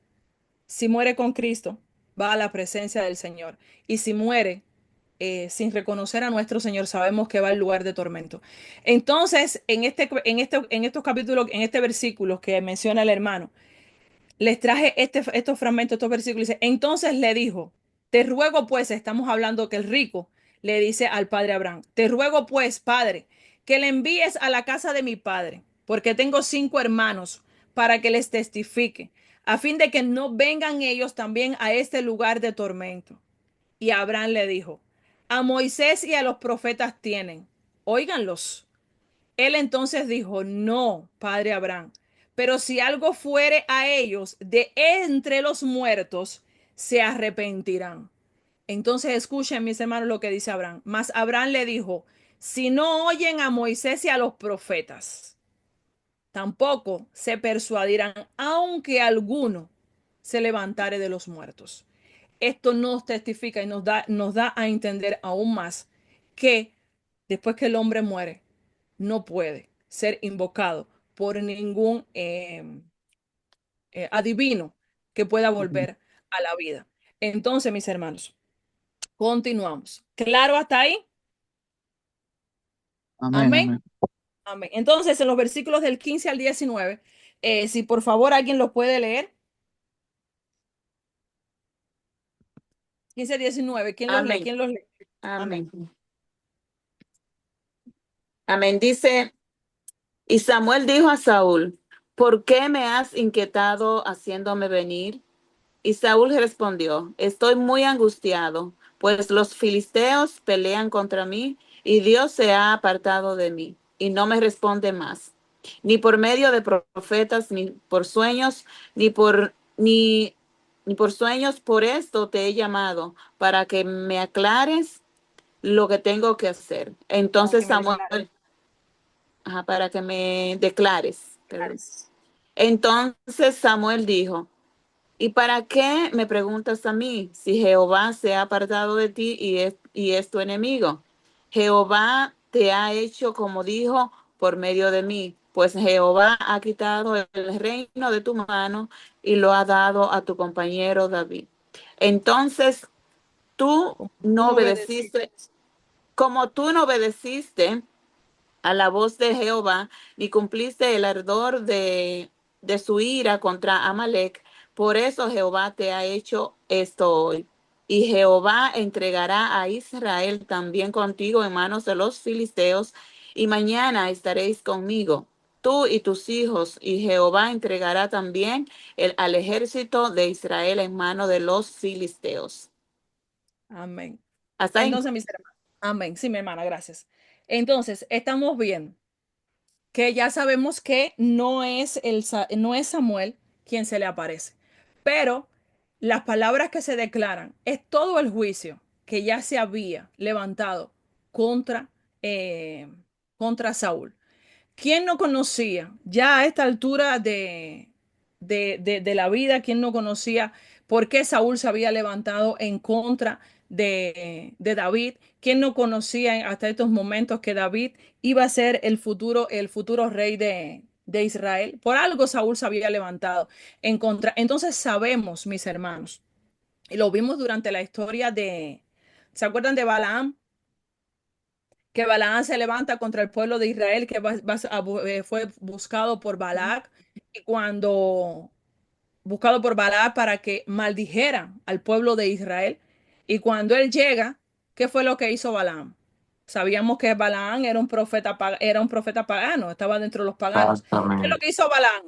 si muere con Cristo, va a la presencia del Señor. Y si muere sin reconocer a nuestro Señor, sabemos que va al lugar de tormento. Entonces, en estos capítulos, en este versículo que menciona el hermano, les traje estos fragmentos, estos versículos. Dice, entonces le dijo, te ruego pues, estamos hablando que el rico le dice al padre Abraham, te ruego pues, padre, que le envíes a la casa de mi padre, porque tengo 5 hermanos, para que les testifique, a fin de que no vengan ellos también a este lugar de tormento. Y Abraham le dijo, a Moisés y a los profetas tienen. óiganlos. Él entonces dijo, no, padre Abraham, pero si algo fuere a ellos de entre los muertos, se arrepentirán. Entonces escuchen, mis hermanos, lo que dice Abraham. Mas Abraham le dijo, si no oyen a Moisés y a los profetas, tampoco se persuadirán, aunque alguno se levantare de los muertos. Esto nos testifica y nos da a entender aún más que después que el hombre muere, no puede ser invocado por ningún adivino que pueda Ujú. volver a la vida. Entonces, mis hermanos, continuamos. ¿Claro hasta ahí? Amén, Amén. amén. Amén. Entonces, en los versículos del 15 al 19, si por favor alguien los puede leer. 15 al 19, ¿quién los lee? Amén. ¿Quién los lee? Amén. Amén. Amén. Dice, y Samuel dijo a Saúl, ¿por qué me has inquietado haciéndome venir? Y Saúl respondió, estoy muy angustiado, pues los filisteos pelean contra mí y Dios se ha apartado de mí y no me responde más, ni por medio de profetas, ni por sueños, ni por sueños. Por esto te he llamado, para que me aclares lo que tengo que hacer. Para que Entonces me Samuel, para que me declares, perdón. declares. Entonces Samuel dijo, ¿y para qué me preguntas a mí si Jehová se ha apartado de ti y es tu enemigo? Jehová te ha hecho como dijo por medio de mí, pues Jehová ha quitado el reino de tu mano y lo ha dado a tu compañero David. Entonces tú Como tú no no obedeciste. obedeciste, como tú no obedeciste a la voz de Jehová, ni cumpliste el ardor de su ira contra Amalek. Por eso Jehová te ha hecho esto hoy. Y Jehová entregará a Israel también contigo en manos de los filisteos, y mañana estaréis conmigo, tú y tus hijos, y Jehová entregará también al ejército de Israel en manos de los filisteos. Amén. Hasta ahí. Entonces, mis hermanos, amén. Sí, mi hermana, gracias. Entonces, estamos viendo que ya sabemos que no es Samuel quien se le aparece, pero las palabras que se declaran es todo el juicio que ya se había levantado contra, eh, contra Saúl. ¿Quién no conocía ya a esta altura de la vida? ¿Quién no conocía por qué Saúl se había levantado en contra de David? ¿Quién no conocía hasta estos momentos que David iba a ser el futuro rey de Israel? Por algo Saúl se había levantado en contra. Entonces sabemos, mis hermanos, y lo vimos durante la historia ¿se acuerdan de Balaam? Que Balaam se levanta contra el pueblo de Israel, que fue buscado por Balac, y cuando buscado por Balac para que maldijera al pueblo de Israel, y cuando él llega, ¿qué fue lo que hizo Balaam? Sabíamos que Balaam era un profeta pagano, estaba dentro de los paganos. ¿Qué es lo Exactamente. que hizo Balaam?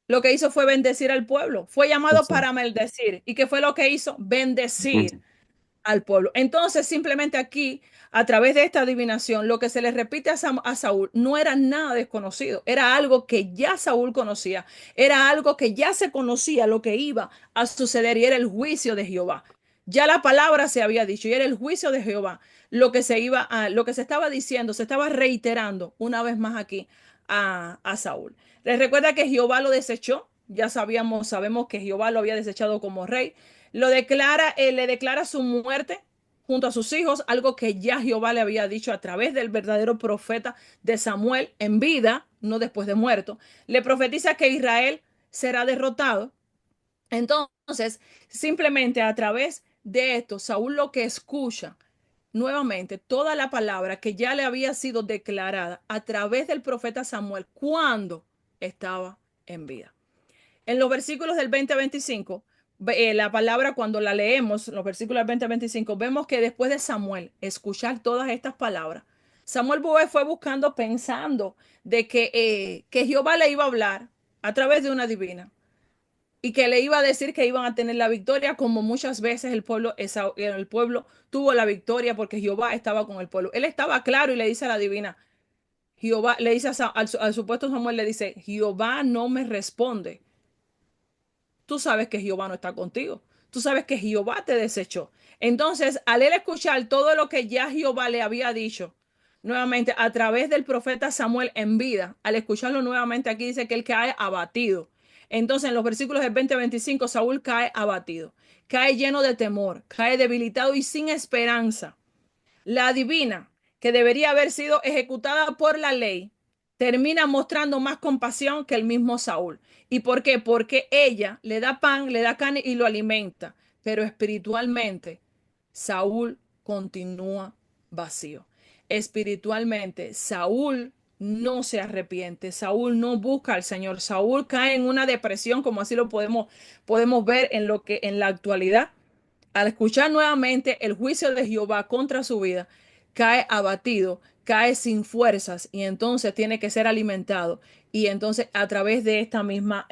Lo que hizo fue bendecir al pueblo. Fue llamado Eso. para maldecir. ¿Y qué fue lo que hizo? Bendecir al pueblo. Entonces, simplemente aquí, a través de esta adivinación, lo que se le repite a Saúl no era nada desconocido, era algo que ya Saúl conocía, era algo que ya se conocía lo que iba a suceder y era el juicio de Jehová. Ya la palabra se había dicho y era el juicio de Jehová lo que se estaba diciendo, se estaba reiterando una vez más aquí a Saúl. Les recuerda que Jehová lo desechó, ya sabemos que Jehová lo había desechado como rey, le declara su muerte junto a sus hijos, algo que ya Jehová le había dicho a través del verdadero profeta de Samuel en vida, no después de muerto. Le profetiza que Israel será derrotado. Entonces, simplemente a través de esto, Saúl lo que escucha nuevamente toda la palabra que ya le había sido declarada a través del profeta Samuel cuando estaba en vida. En los versículos del 20 a 25, la palabra cuando la leemos, los versículos del 20 a 25, vemos que después de Samuel escuchar todas estas palabras, Samuel fue buscando, pensando de que Jehová le iba a hablar a través de una divina. y que le iba a decir que iban a tener la victoria, como muchas veces el pueblo tuvo la victoria porque Jehová estaba con el pueblo. Él estaba claro y le dice a la divina, Jehová, le dice al supuesto Samuel, le dice, Jehová no me responde. Tú sabes que Jehová no está contigo. Tú sabes que Jehová te desechó. Entonces, al él escuchar todo lo que ya Jehová le había dicho, nuevamente a través del profeta Samuel en vida, al escucharlo nuevamente aquí dice que él cae abatido. Entonces, en los versículos del 20 a 25, Saúl cae abatido, cae lleno de temor, cae debilitado y sin esperanza. La divina, que debería haber sido ejecutada por la ley, termina mostrando más compasión que el mismo Saúl. ¿Y por qué? Porque ella le da pan, le da carne y lo alimenta, pero espiritualmente Saúl continúa vacío. Espiritualmente Saúl no se arrepiente, Saúl no busca al Señor, Saúl cae en una depresión, como así lo podemos ver en la actualidad. Al escuchar nuevamente el juicio de Jehová contra su vida, cae abatido, cae sin fuerzas y entonces tiene que ser alimentado. Y entonces a través de esta misma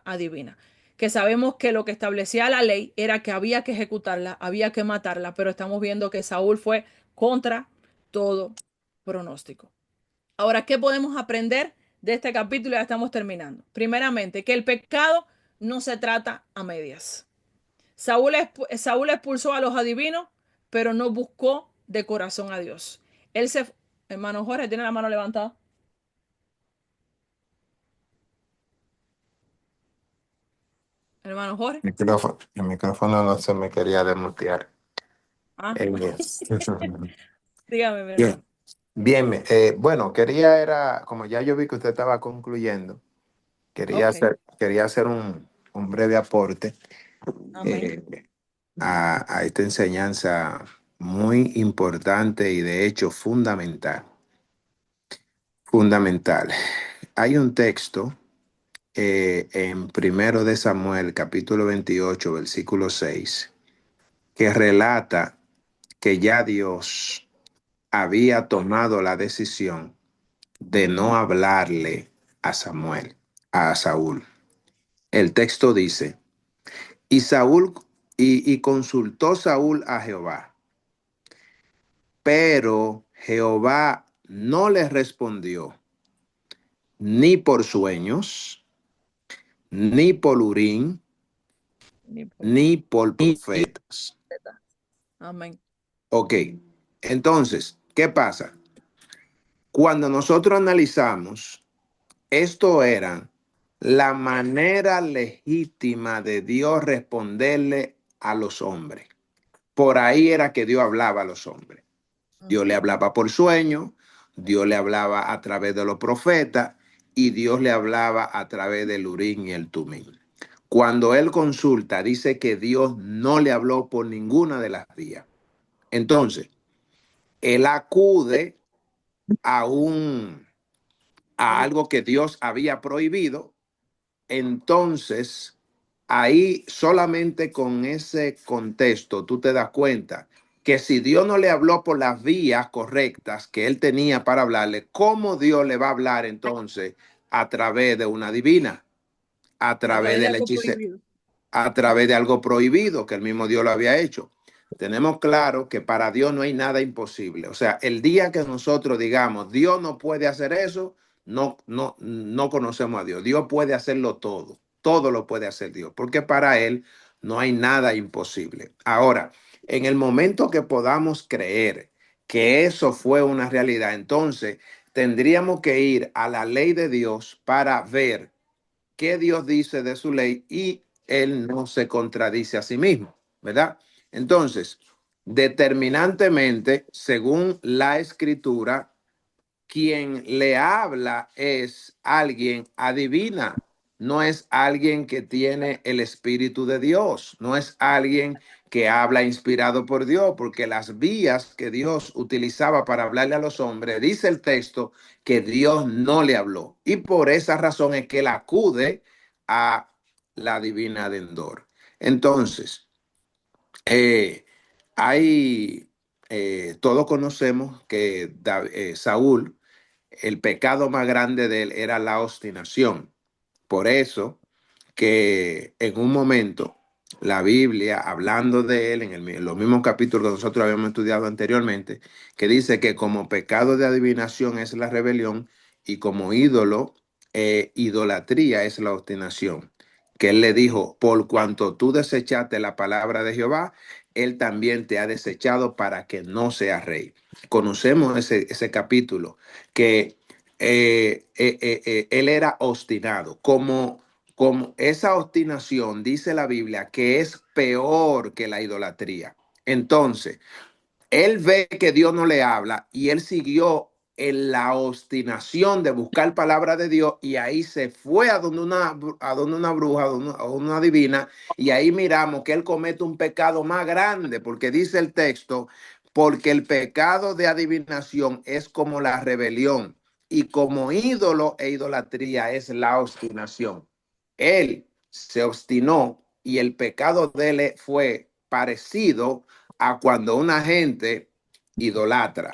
adivina, que sabemos que lo que establecía la ley era que había que ejecutarla, había que matarla, pero estamos viendo que Saúl fue contra todo pronóstico. Ahora, ¿qué podemos aprender de este capítulo? Ya estamos terminando. Primeramente, que el pecado no se trata a medias. Saúl expulsó a los adivinos, pero no buscó de corazón a Dios. Él se, hermano Jorge, tiene la mano levantada. Hermano Jorge. El micrófono no se me quería desmutear. Ah, Eh, dígame, mi bien, hermano. bien. Bueno, como ya yo vi que usted estaba concluyendo, Ok, quería hacer un breve aporte amén. eh, a esta enseñanza muy importante y de hecho fundamental. Fundamental. Hay un texto en Primero de Samuel, capítulo 28, versículo 6, que relata que ya Dios había tomado la decisión de no hablarle a Samuel, a Saúl. El texto dice, y Saúl, y consultó Saúl a Jehová, pero Jehová no le respondió ni por sueños, ni por Urim, Ni por ni por profetas. profeta. Amén. Ok, entonces, ¿qué pasa? Cuando nosotros analizamos, esto era la manera legítima de Dios responderle a los hombres. Por ahí era que Dios hablaba a los hombres. Dios le Ujú. hablaba por sueño, Dios le hablaba a través de los profetas y Dios le hablaba a través del Urim y el Tumim. Cuando él consulta, dice que Dios no le habló por ninguna de las vías. Entonces, él acude a a algo que Dios había prohibido. Entonces, ahí solamente con ese contexto tú te das cuenta que si Dios no le habló por las vías correctas que él tenía para hablarle, ¿cómo Dios le va a hablar entonces a través de una divina? A A través través de del algo hechizo, prohibido. a través de algo prohibido que el mismo Dios lo había hecho. Tenemos claro que para Dios no hay nada imposible. O sea, el día que nosotros digamos, Dios no puede hacer eso, no conocemos a Dios. Dios puede hacerlo todo. Todo lo puede hacer Dios, porque para Él no hay nada imposible. Ahora, en el momento que podamos creer que eso fue una realidad, entonces tendríamos que ir a la ley de Dios para ver qué Dios dice de su ley y él no se contradice a sí mismo, ¿verdad? Entonces, determinantemente, según la escritura, quien le habla es alguien adivina, no es alguien que tiene el Espíritu de Dios, no es alguien que habla inspirado por Dios, porque las vías que Dios utilizaba para hablarle a los hombres, dice el texto que Dios no le habló. Y por esa razón es que él acude a la divina de Endor. Entonces, eh, todos conocemos que Saúl, el pecado más grande de él era la obstinación. Por eso que en un momento la Biblia, hablando de él en los mismos capítulos que nosotros habíamos estudiado anteriormente, que dice que como pecado de adivinación es la rebelión y como ídolo, idolatría es la obstinación. Que él le dijo, por cuanto tú desechaste la palabra de Jehová, él también te ha desechado para que no seas rey. Conocemos ese capítulo, que él era obstinado, como esa obstinación, dice la Biblia, que es peor que la idolatría. Entonces, él ve que Dios no le habla y él siguió en la obstinación de buscar palabra de Dios y ahí se fue a donde una bruja, a una divina, y ahí miramos que él comete un pecado más grande, porque dice el texto, porque el pecado de adivinación es como la rebelión y como ídolo e idolatría es la obstinación. Él se obstinó y el pecado de él fue parecido a cuando una gente idolatra,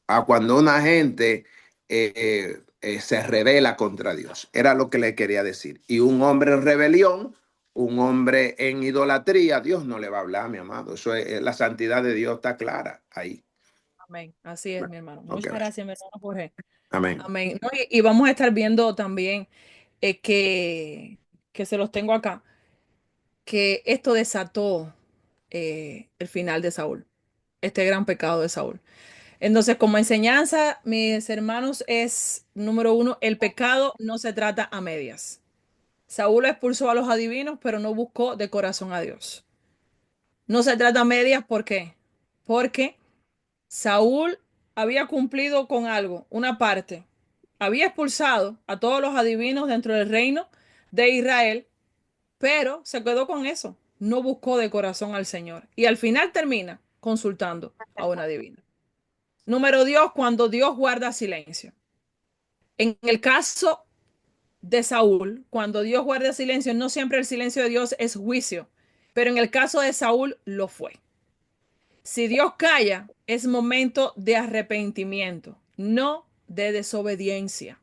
a cuando una gente se rebela contra Dios. Era lo que le quería decir. Y un hombre en rebelión, un hombre en idolatría, Dios no le va a hablar, mi amado. Eso es, la santidad de Dios está clara ahí. Amén. Así es, mi hermano. Ok, Muchas gracias, mi hermano Jorge. amén. Amén. No, y vamos a estar viendo también que se los tengo acá, que esto desató el final de Saúl, este gran pecado de Saúl. Entonces, como enseñanza, mis hermanos, es número uno, el pecado no se trata a medias. Saúl expulsó a los adivinos, pero no buscó de corazón a Dios. No se trata a medias, ¿por qué? Porque Saúl había cumplido con algo, una parte. Había expulsado a todos los adivinos dentro del reino de Israel, pero se quedó con eso. No buscó de corazón al Señor. Y al final termina consultando a una adivina. Número Dios, cuando Dios guarda silencio. En el caso de Saúl, cuando Dios guarda silencio, no siempre el silencio de Dios es juicio, pero en el caso de Saúl lo fue. Si Dios calla, es momento de arrepentimiento, no de desobediencia.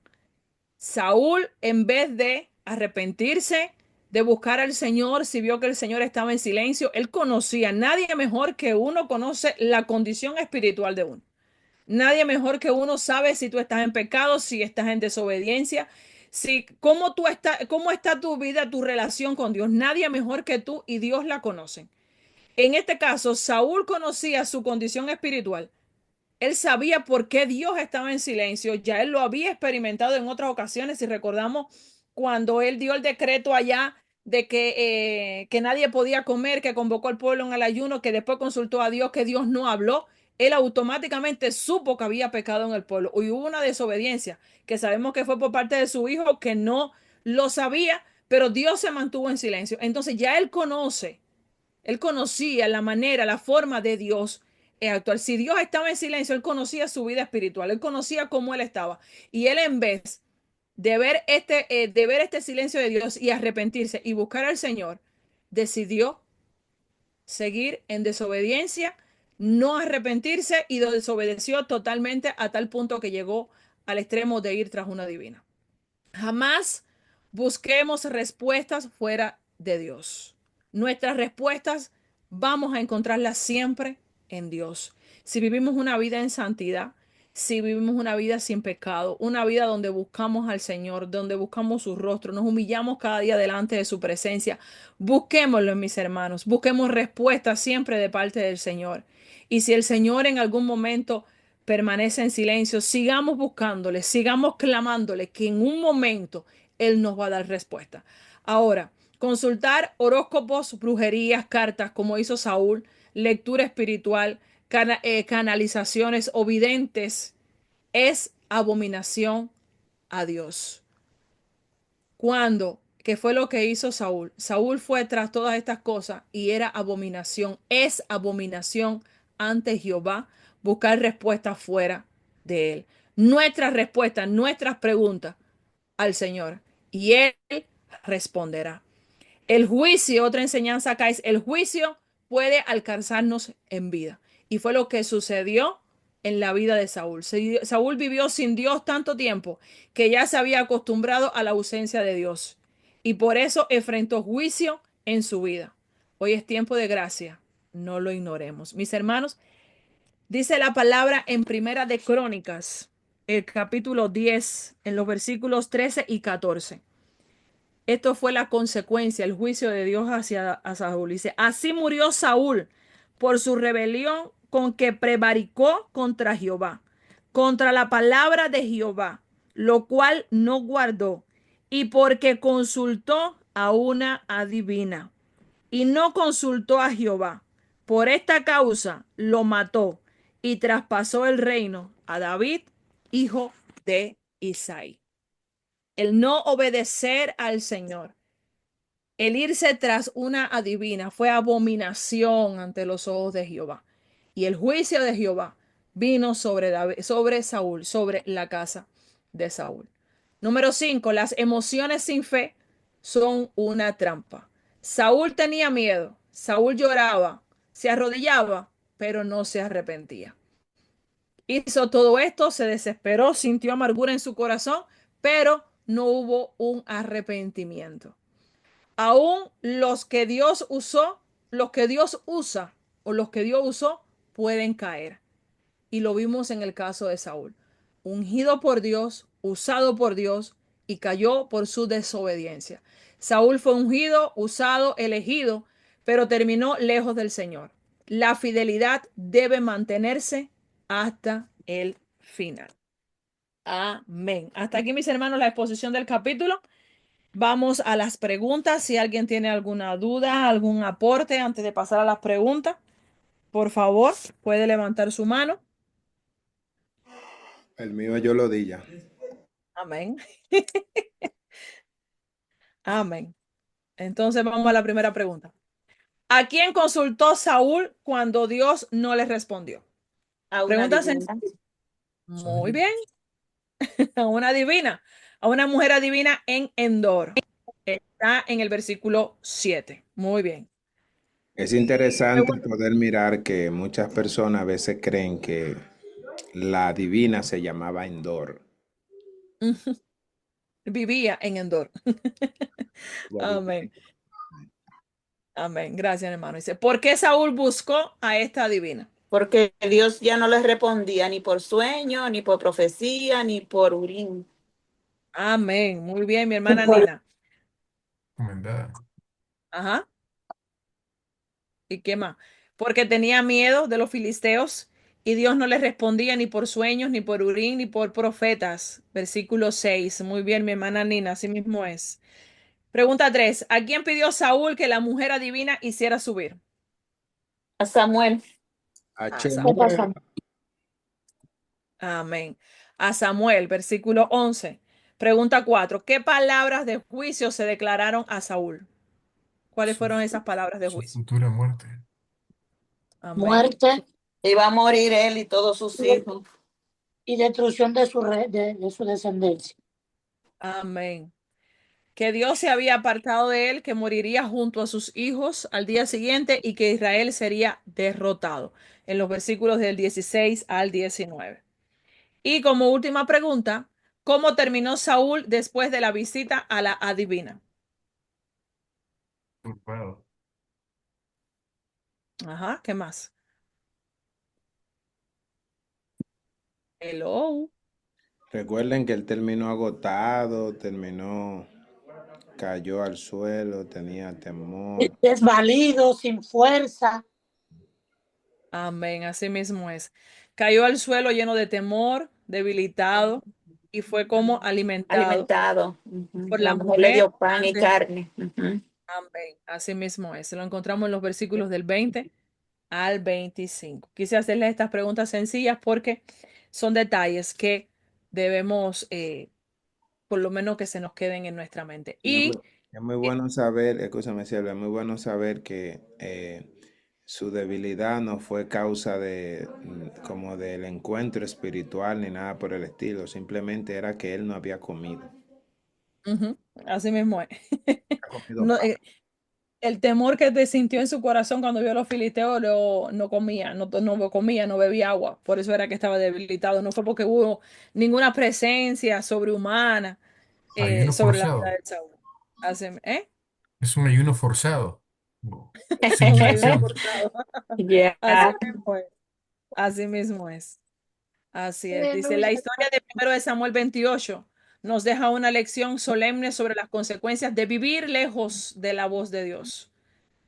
Saúl, en vez de arrepentirse, de buscar al Señor, si vio que el Señor estaba en silencio, él conocía, nadie mejor que uno conoce la condición espiritual de uno. Nadie mejor que uno sabe si tú estás en pecado, si estás en desobediencia, si cómo está tu vida, tu relación con Dios. Nadie mejor que tú y Dios la conocen. En este caso, Saúl conocía su condición espiritual. Él sabía por qué Dios estaba en silencio. Ya él lo había experimentado en otras ocasiones. Si recordamos cuando él dio el decreto allá de que nadie podía comer, que convocó al pueblo en el ayuno, que después consultó a Dios, que Dios no habló, él automáticamente supo que había pecado en el pueblo. Y hubo una desobediencia, que sabemos que fue por parte de su hijo, que no lo sabía, pero Dios se mantuvo en silencio. Entonces ya él conocía la manera, la forma de Dios actual. Si Dios estaba en silencio, él conocía su vida espiritual, él conocía cómo él estaba. Y él en vez de ver este silencio de Dios y arrepentirse y buscar al Señor, decidió seguir en desobediencia, no arrepentirse y desobedeció totalmente a tal punto que llegó al extremo de ir tras una divina. Jamás busquemos respuestas fuera de Dios. Nuestras respuestas vamos a encontrarlas siempre en Dios. Si vivimos una vida en santidad, si vivimos una vida sin pecado, una vida donde buscamos al Señor, donde buscamos su rostro, nos humillamos cada día delante de su presencia, busquémoslo, mis hermanos, busquemos respuestas siempre de parte del Señor. Y si el Señor en algún momento permanece en silencio, sigamos buscándole, sigamos clamándole, que en un momento Él nos va a dar respuesta. Ahora, consultar horóscopos, brujerías, cartas, como hizo Saúl, lectura espiritual, canalizaciones o videntes, es abominación a Dios. Cuando, ¿qué fue lo que hizo Saúl? Saúl fue tras todas estas cosas y era abominación, es abominación ante Jehová buscar respuestas fuera de él. Nuestras respuestas, nuestras preguntas al Señor y él responderá. El juicio, otra enseñanza acá es, el juicio puede alcanzarnos en vida. Y fue lo que sucedió en la vida de Saúl. Saúl vivió sin Dios tanto tiempo que ya se había acostumbrado a la ausencia de Dios. y por eso enfrentó juicio en su vida. Hoy es tiempo de gracia, no lo ignoremos. Mis hermanos, dice la palabra en Primera de Crónicas, el capítulo 10, en los versículos 13 y 14. Esto fue la consecuencia, el juicio de Dios hacia Saúl. Dice, así murió Saúl por su rebelión con que prevaricó contra Jehová, contra la palabra de Jehová, lo cual no guardó, y porque consultó a una adivina, y no consultó a Jehová. Por esta causa lo mató y traspasó el reino a David, hijo de Isaí. El no obedecer al Señor, el irse tras una adivina fue abominación ante los ojos de Jehová. Y el juicio de Jehová vino sobre David, sobre Saúl, sobre la casa de Saúl. Número 5, las emociones sin fe son una trampa. Saúl tenía miedo, Saúl lloraba, se arrodillaba, pero no se arrepentía. Hizo todo esto, se desesperó, sintió amargura en su corazón, pero no hubo un arrepentimiento. Aún los que Dios usó, los que Dios usa o los que Dios usó pueden caer. Y lo vimos en el caso de Saúl. Ungido por Dios, usado por Dios y cayó por su desobediencia. Saúl fue ungido, usado, elegido, pero terminó lejos del Señor. La fidelidad debe mantenerse hasta el final. Amén. Hasta aquí, mis hermanos, la exposición del capítulo. Vamos a las preguntas. Si alguien tiene alguna duda, algún aporte antes de pasar a las preguntas, por favor, puede levantar su mano. El mío yo lo di ya. Amén. Amén. Entonces vamos a la primera pregunta. ¿A quién consultó Saúl cuando Dios no le respondió? A una Pregunta adivina. sencilla. Muy bien. A una divina, a una mujer adivina en Endor. Está en el versículo 7. Muy bien. Es interesante poder mirar que muchas personas a veces creen que la divina se llamaba Endor. Vivía en Endor. Amén. Amén. Gracias, hermano. Dice, ¿por qué Saúl buscó a esta divina? Porque Dios ya no les respondía ni por sueño, ni por profecía, ni por Urim. Amén. Muy bien, mi hermana Nina. Recomendada. Ajá. ¿Y qué más? Porque tenía miedo de los filisteos y Dios no le respondía ni por sueños, ni por Urim, ni por profetas. Versículo 6. Muy bien, mi hermana Nina, así mismo es. Pregunta 3. ¿A quién pidió Saúl que la mujer adivina hiciera subir? A Samuel. A H. Samuel. Amén. A Samuel, versículo 11. Pregunta 4. ¿Qué palabras de juicio se declararon a Saúl? ¿Cuáles Su, fueron esas palabras de su juicio? futura muerte. Amén. Muerte Iba a morir él y todos sus hijos. y destrucción de su descendencia. Amén. Que Dios se había apartado de él, que moriría junto a sus hijos al día siguiente y que Israel sería derrotado. En los versículos del 16 al 19. Y como última pregunta, ¿cómo terminó Saúl después de la visita a la adivina? Turbado. Ajá, ¿qué más? Hello. Recuerden que él terminó agotado, cayó al suelo, tenía temor. Desvalido, sin fuerza. Amén, así mismo es. Cayó al suelo lleno de temor, debilitado, y fue como alimentado por La la mujer le mujer. dio pan y carne. Amén, así mismo es. Lo encontramos en los versículos del 20 al 25. Quise hacerles estas preguntas sencillas porque son detalles que debemos, por lo menos que se nos queden en nuestra mente. Y Es muy bueno saber, escúchame, Silvia, es muy bueno saber que su debilidad no fue causa como del encuentro espiritual ni nada por el estilo, simplemente era que él no había comido. así mismo es. Ha comido No, pan. el temor que te sintió en su corazón cuando vio a los filisteos no comía, no comía, no bebía agua. Por eso era que estaba debilitado. No fue porque hubo ninguna presencia sobrehumana Ayuno sobre la vida forzado. de Saúl. ¿Eh? Es un ayuno forzado. Un ayuno Simulación. forzado. Yeah. Así mismo es. Así mismo es. Así es. Dice, la Aleluya. historia de 1 Samuel 28 nos deja una lección solemne sobre las consecuencias de vivir lejos de la voz de Dios.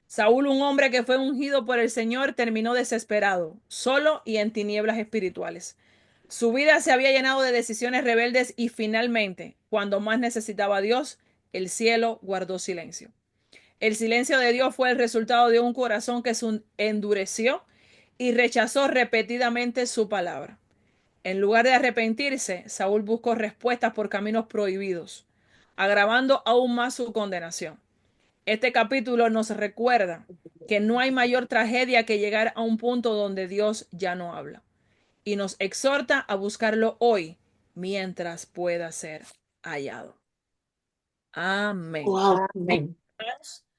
Saúl, un hombre que fue ungido por el Señor, terminó desesperado, solo y en tinieblas espirituales. Su vida se había llenado de decisiones rebeldes y finalmente, cuando más necesitaba a Dios, el cielo guardó silencio. El silencio de Dios fue el resultado de un corazón que se endureció y rechazó repetidamente su palabra. En lugar de arrepentirse, Saúl buscó respuestas por caminos prohibidos, agravando aún más su condenación. Este capítulo nos recuerda que no hay mayor tragedia que llegar a un punto donde Dios ya no habla y nos exhorta a buscarlo hoy mientras pueda ser hallado. Amén. Wow. Amén.